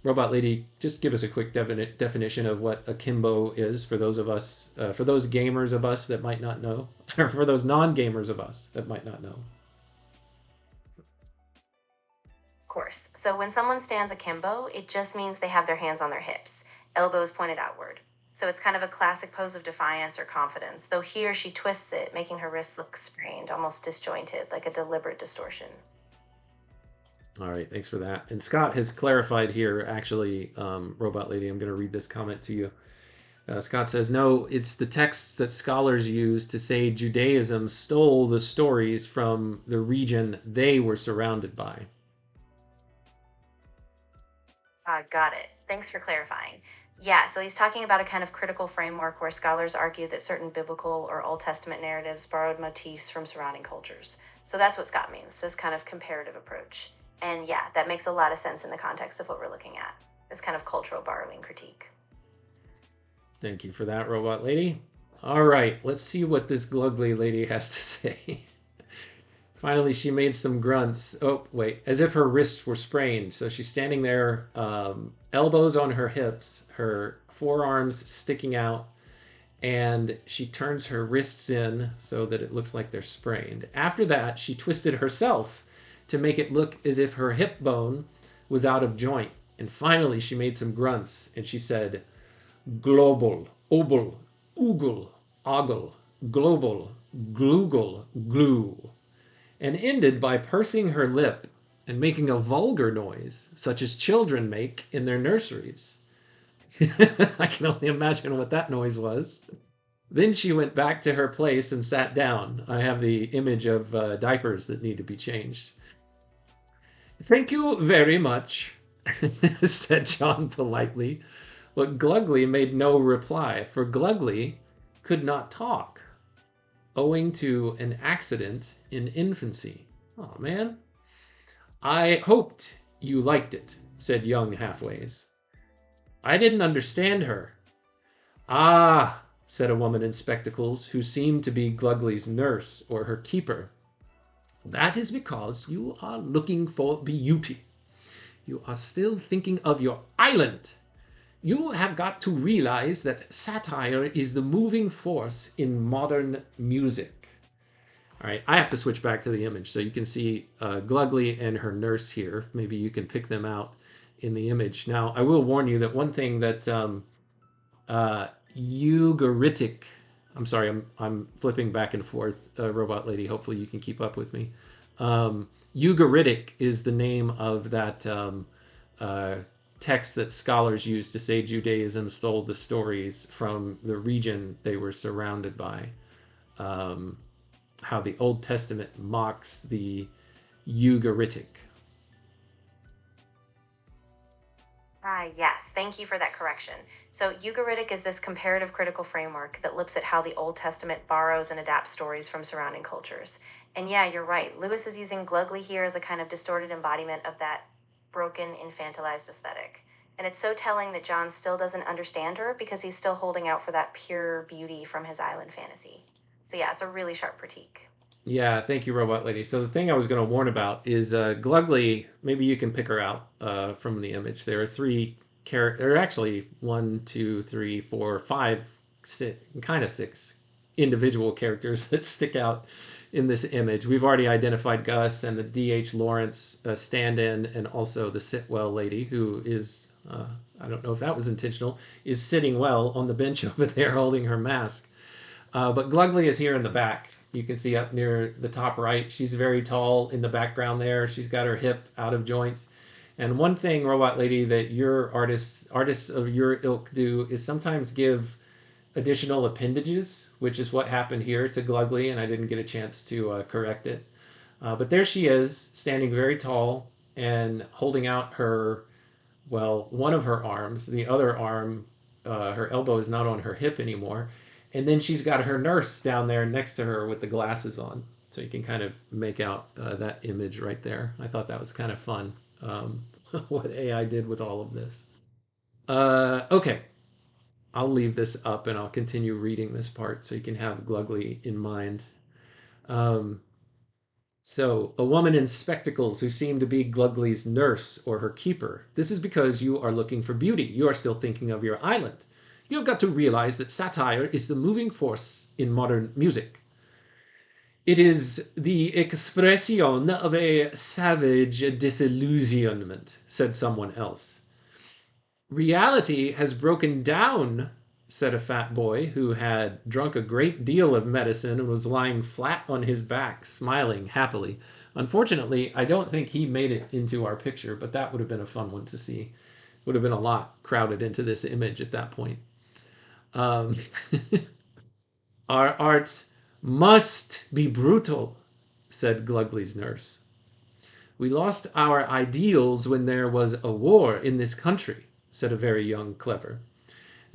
Robot Lady, just give us a quick definition of what akimbo is for those of us, for those gamers of us that might not know, or for those non-gamers of us that might not know. Of course. So when someone stands akimbo, it just means they have their hands on their hips, elbows pointed outward. So it's kind of a classic pose of defiance or confidence, though here she twists it, making her wrists look sprained, almost disjointed, like a deliberate distortion. All right, thanks for that. And Scott has clarified here, actually, Robot Lady, I'm going to read this comment to you. Scott says, no, it's the texts that scholars use to say Judaism stole the stories from the region they were surrounded by. Got it. Thanks for clarifying. Yeah, so he's talking about a kind of critical framework where scholars argue that certain biblical or Old Testament narratives borrowed motifs from surrounding cultures. So that's what Scott means, this kind of comparative approach. And yeah, that makes a lot of sense in the context of what we're looking at, this kind of cultural borrowing critique. Thank you for that, Robot Lady. All right, let's see what this Glugly lady has to say. Finally, she made some grunts. Oh, wait, as if her wrists were sprained. So she's standing there, elbows on her hips, her forearms sticking out, and she turns her wrists in so that it looks like they're sprained. After that, she twisted herself to make it look as if her hip bone was out of joint. And finally, she made some grunts, and she said, global, obel, oogle, ogle, global, gloogle, glue, and ended by pursing her lip and making a vulgar noise, such as children make in their nurseries. I can only imagine what that noise was. Then she went back to her place and sat down. I have the image of diapers that need to be changed. Thank you very much, said John politely. But Glugly made no reply, for Glugly could not talk, owing to an accident in infancy. Oh, man. I hoped you liked it, said young Halfways. I didn't understand her. Ah, said a woman in spectacles who seemed to be Glugly's nurse or her keeper. That is because you are looking for beauty. You are still thinking of your island. You have got to realize that satire is the moving force in modern music. All right, I have to switch back to the image so you can see Glugly and her nurse here. Maybe you can pick them out in the image. Now, I will warn you that one thing that Ugaritic, I'm sorry, I'm flipping back and forth, Robot Lady. Hopefully you can keep up with me. Ugaritic is the name of that text that scholars use to say Judaism stole the stories from the region they were surrounded by. How the Old Testament mocks the Ugaritic. Yes, thank you for that correction. So Ugaritic is this comparative critical framework that looks at how the Old Testament borrows and adapts stories from surrounding cultures. And yeah, you're right. Lewis is using Glugly here as a kind of distorted embodiment of that broken, infantilized aesthetic. And it's so telling that John still doesn't understand her because he's still holding out for that pure beauty from his island fantasy. So yeah, it's a really sharp critique. Yeah, thank you, Robot Lady. So the thing I was going to warn about is Glugly, maybe you can pick her out from the image. There are three characters, or actually 1, 2, 3, 4, 5, kind of 6 individual characters that stick out in this image. We've already identified Gus and the D.H. Lawrence stand-in, and also the Sitwell lady, who is, I don't know if that was intentional, is sitting well on the bench over there holding her mask. But Glugly is here in the back. You can see up near the top right. She's very tall in the background there. She's got her hip out of joint. And one thing, Robot Lady, that your artists of your ilk do is sometimes give additional appendages, which is what happened here to Glugly, and I didn't get a chance to correct it. But there she is, standing very tall and holding out her, well, one of her arms. The other arm, her elbow is not on her hip anymore. And then she's got her nurse down there next to her with the glasses on. So you can kind of make out that image right there. I thought that was kind of fun, what AI did with all of this. Okay, I'll leave this up and I'll continue reading this part so you can have Glugly in mind. Um, So, a woman in spectacles who seemed to be Glugly's nurse or her keeper. This is because you are looking for beauty. You are still thinking of your island. You have got to realize that satire is the moving force in modern music. It is the expression of a savage disillusionment, said someone else. Reality has broken down, said a fat boy who had drunk a great deal of medicine and was lying flat on his back, smiling happily. Unfortunately, I don't think he made it into our picture, but that would have been a fun one to see. Would have been a lot crowded into this image at that point. Um, our art must be brutal, said Glugly's nurse. We lost our ideals when there was a war in this country, said a very young clever.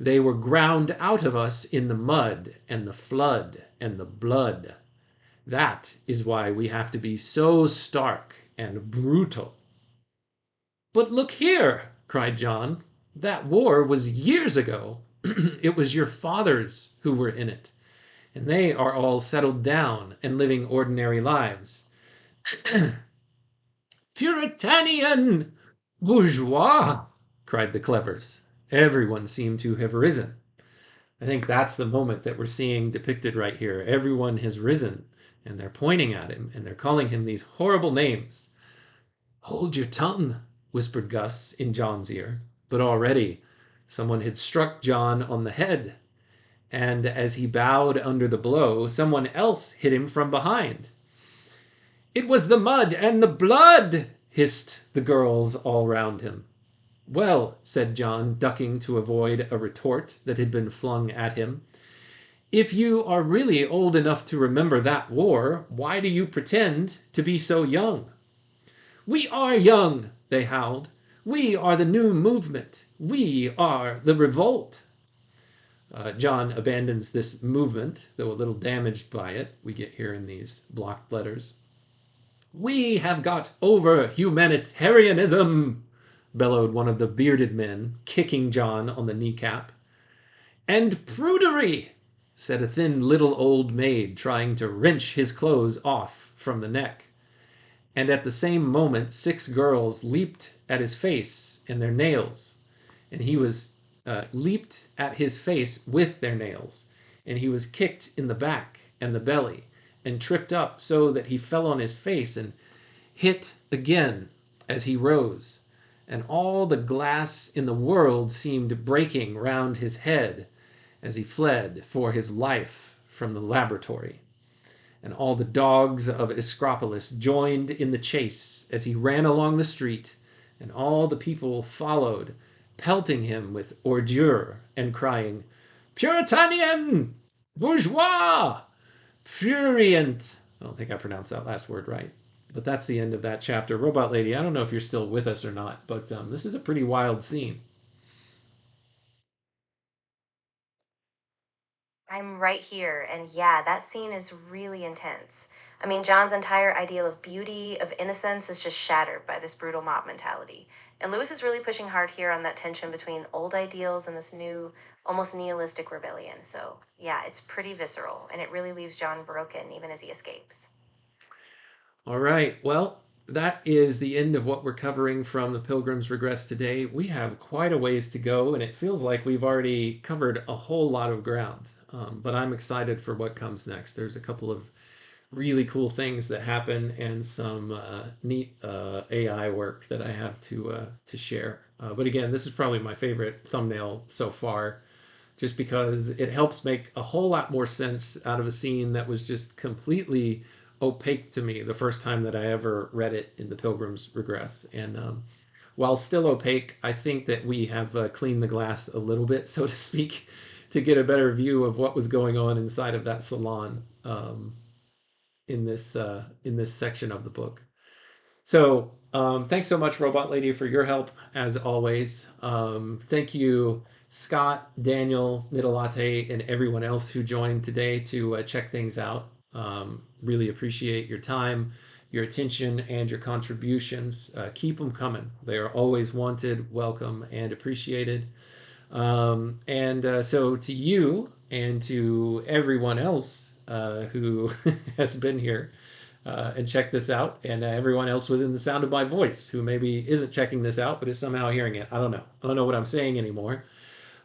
They were ground out of us in the mud and the flood and the blood. That is why we have to be so stark and brutal. But look here, cried John. That war was years ago. It was your fathers who were in it, and they are all settled down and living ordinary lives. Puritanian! Bourgeois! Cried the clevers. Everyone seemed to have risen. I think that's the moment that we're seeing depicted right here. Everyone has risen, and they're pointing at him, and they're calling him these horrible names. Hold your tongue, whispered Gus in John's ear. But already someone had struck John on the head, and as he bowed under the blow, someone else hit him from behind. It was the mud and the blood, hissed the girls all round him. Well, said John, ducking to avoid a retort that had been flung at him, if you are really old enough to remember that war, why do you pretend to be so young? We are young, they howled. We are the new movement. We are the revolt. John abandons this movement, though a little damaged by it, we get here in these blocked letters. We have got over humanitarianism, bellowed one of the bearded men, kicking John on the kneecap. And prudery, said a thin little old maid, trying to wrench his clothes off from the neck. And at the same moment 6 girls leaped at his face and their nails, and he was leaped at his face with their nails, and he was kicked in the back and the belly, and tripped up so that he fell on his face and hit again as he rose, and all the glass in the world seemed breaking round his head as he fled for his life from the laboratory. And all the dogs of Escropolis joined in the chase as he ran along the street, and all the people followed, pelting him with ordure and crying, Puritanian! Bourgeois! Prurient! I don't think I pronounced that last word right. But that's the end of that chapter. Robot Lady, I don't know if you're still with us or not, but this is a pretty wild scene. I'm right here, and yeah, that scene is really intense. I mean, John's entire ideal of beauty, of innocence, is just shattered by this brutal mob mentality. And Lewis is really pushing hard here on that tension between old ideals and this new, almost nihilistic rebellion. So, yeah, it's pretty visceral, and it really leaves John broken even as he escapes. All right. Well, that is the end of what we're covering from the Pilgrim's Regress today. We have quite a ways to go, and it feels like we've already covered a whole lot of ground. But I'm excited for what comes next. There's a couple of really cool things that happen and some neat AI work that I have to share. But again, this is probably my favorite thumbnail so far, just because it helps make a whole lot more sense out of a scene that was just completely opaque to me the first time that I ever read it in the Pilgrim's Regress. And while still opaque, I think that we have cleaned the glass a little bit, so to speak, to get a better view of what was going on inside of that salon in this section of the book. So thanks so much, Robot Lady, for your help, as always. Thank you, Scott, Daniel, Nidalate, and everyone else who joined today to check things out. Really appreciate your time, your attention, and your contributions. Keep them coming. They are always wanted, welcome, and appreciated. So to you and to everyone else who has been here, and check this out, and everyone else within the sound of my voice who maybe isn't checking this out but is somehow hearing it. I don't know what I'm saying anymore.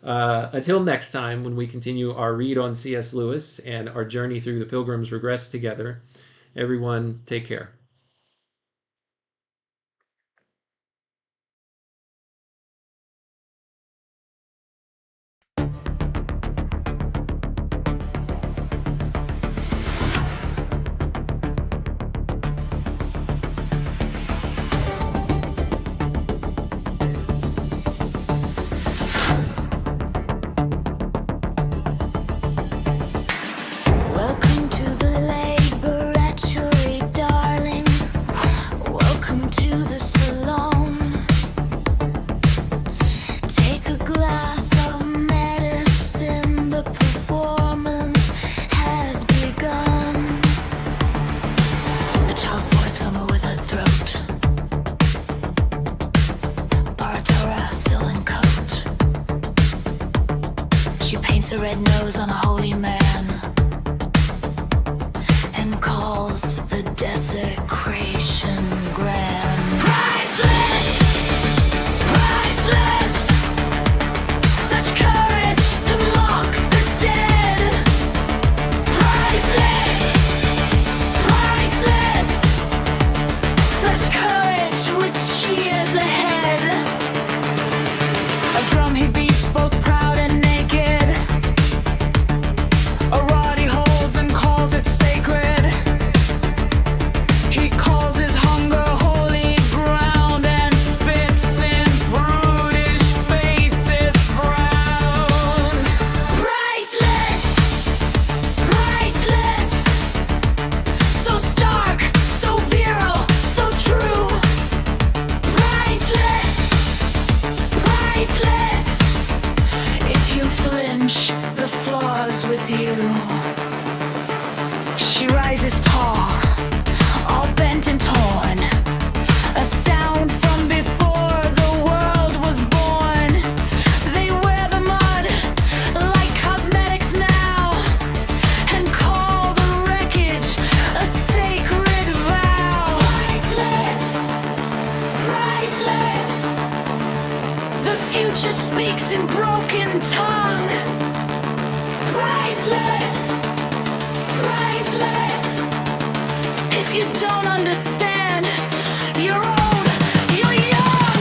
Until next time, when we continue our read on C.S. Lewis and our journey through the Pilgrim's Regress together, everyone take care. Welcome to the laboratory, darling. Welcome to the salon. Take a glass of medicine. The performance has begun. The child's voice from a withered throat. Baratora, silken coat. She paints a red nose on a holy man and calls the desecration grand. Priceless! Priceless! Such courage to mock the dead. Priceless! Priceless! Such courage with cheers ahead. A drum he beats both proud and naked. A rod he holds and calls it sacred. He calls his hunger holy ground and spits in brutish faces frown. Priceless! Priceless! So stark, so virile, so true. Priceless! Priceless! If you flinch, the flaw's with you. She rises tall, all bent and torn. A sound from before the world was born. They wear the mud like cosmetics now and call the wreckage a sacred vow. Priceless! Priceless! The future speaks in broken tongue. Priceless! Priceless! If you don't understand, you're old, you're young.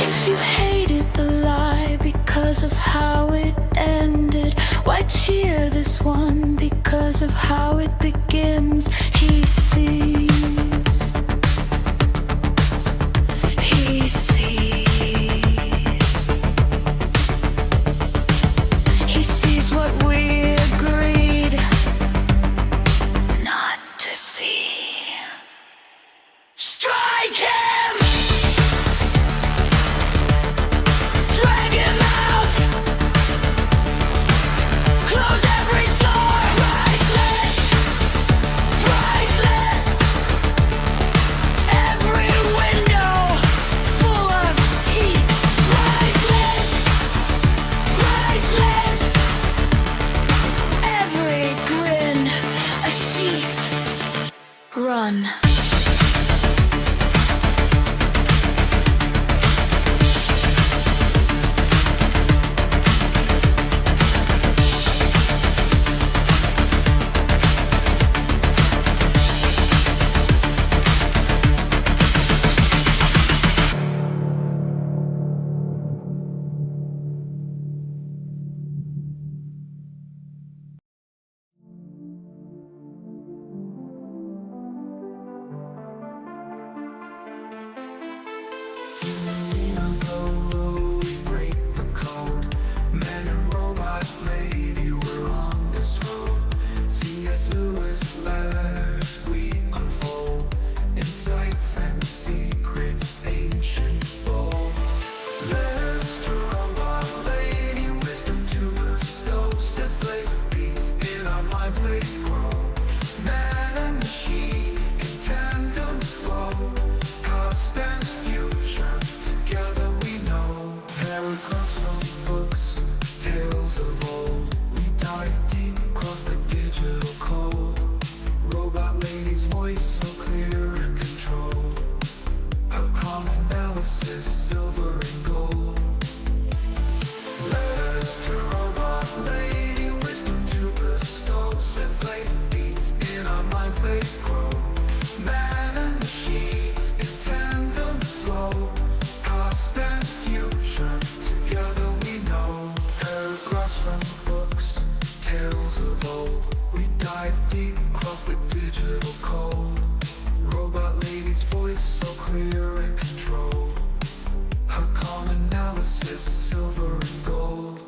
If you hated the lie because of how it ended, why cheer this one because of how it begins? He sees. He sees. He sees what we agreed not to see. Strike him! Drag him out! Close every door! Priceless! Priceless! Every window full of teeth! Priceless! Priceless! Every grin a sheath. Run. Robot lady, we're on this road. C.S. Lewis letters we unfold, insights and secrets ancient bold. Letters to robot lady, wisdom to bestow, set flavor beats in our minds they grow. Man and machine in tandem flow, past and future together we know. Paragraphs from books, tales of old, we dive deep across the digital code. Robot lady's voice so clear and controlled, her calm analysis silver and gold. Letters to robot lady, wisdom to bestow, set flavor beats in our minds they grow. Man and machine in tandem flow, past and future together we know. Paragraphs from books, tales of old, we dive deep across the digital code. Robot lady's voice so clear and controlled, her calm analysis silver and gold.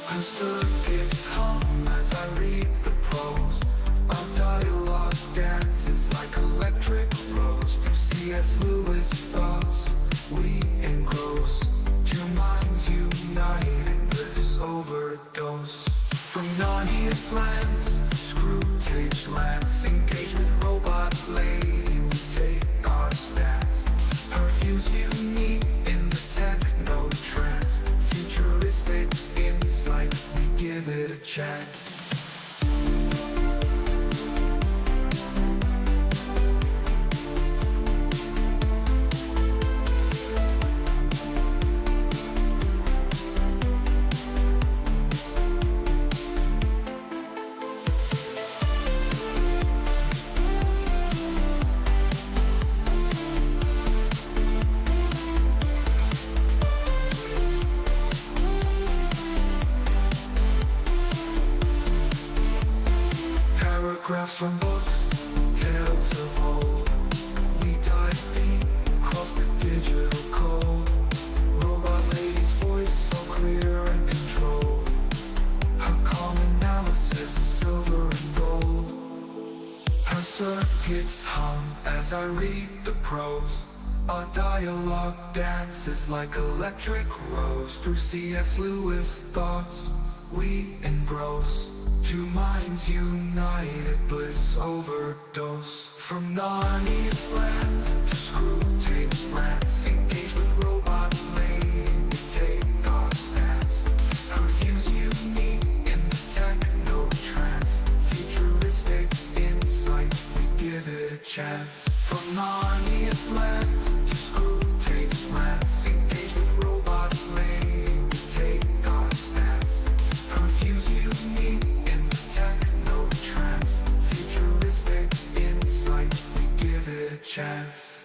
Her circuits hum as I read the prose, our dialogue dances like electric rose. Through C.S. Lewis thoughts we engross, two minds united, bliss overdose. From Narnia's lands, screw tapes lands, engage with robot lady, we take our stance. Her views unique in the techno trance, futuristic insight, we give it a chance. Paragraphs from books, tales of old, we dive deep across the digital code. Robot lady's voice so clear and controlled, her calm analysis silver and gold. Her circuits hum as I read the prose, our dialogue dances like electric rose. Through C.S. Lewis thoughts we engross, two minds united, bliss overdose. From Narnia's lands to screw tapes lands, engage with robot lady, we take our stance. Her views unique in the techno trance, futuristic insight, we give it a chance. From Narnia's lands to screw tapes lands, engage with robot lady, we take our stance. Her views unique in the techno trance, futuristic insight, we give it a chance.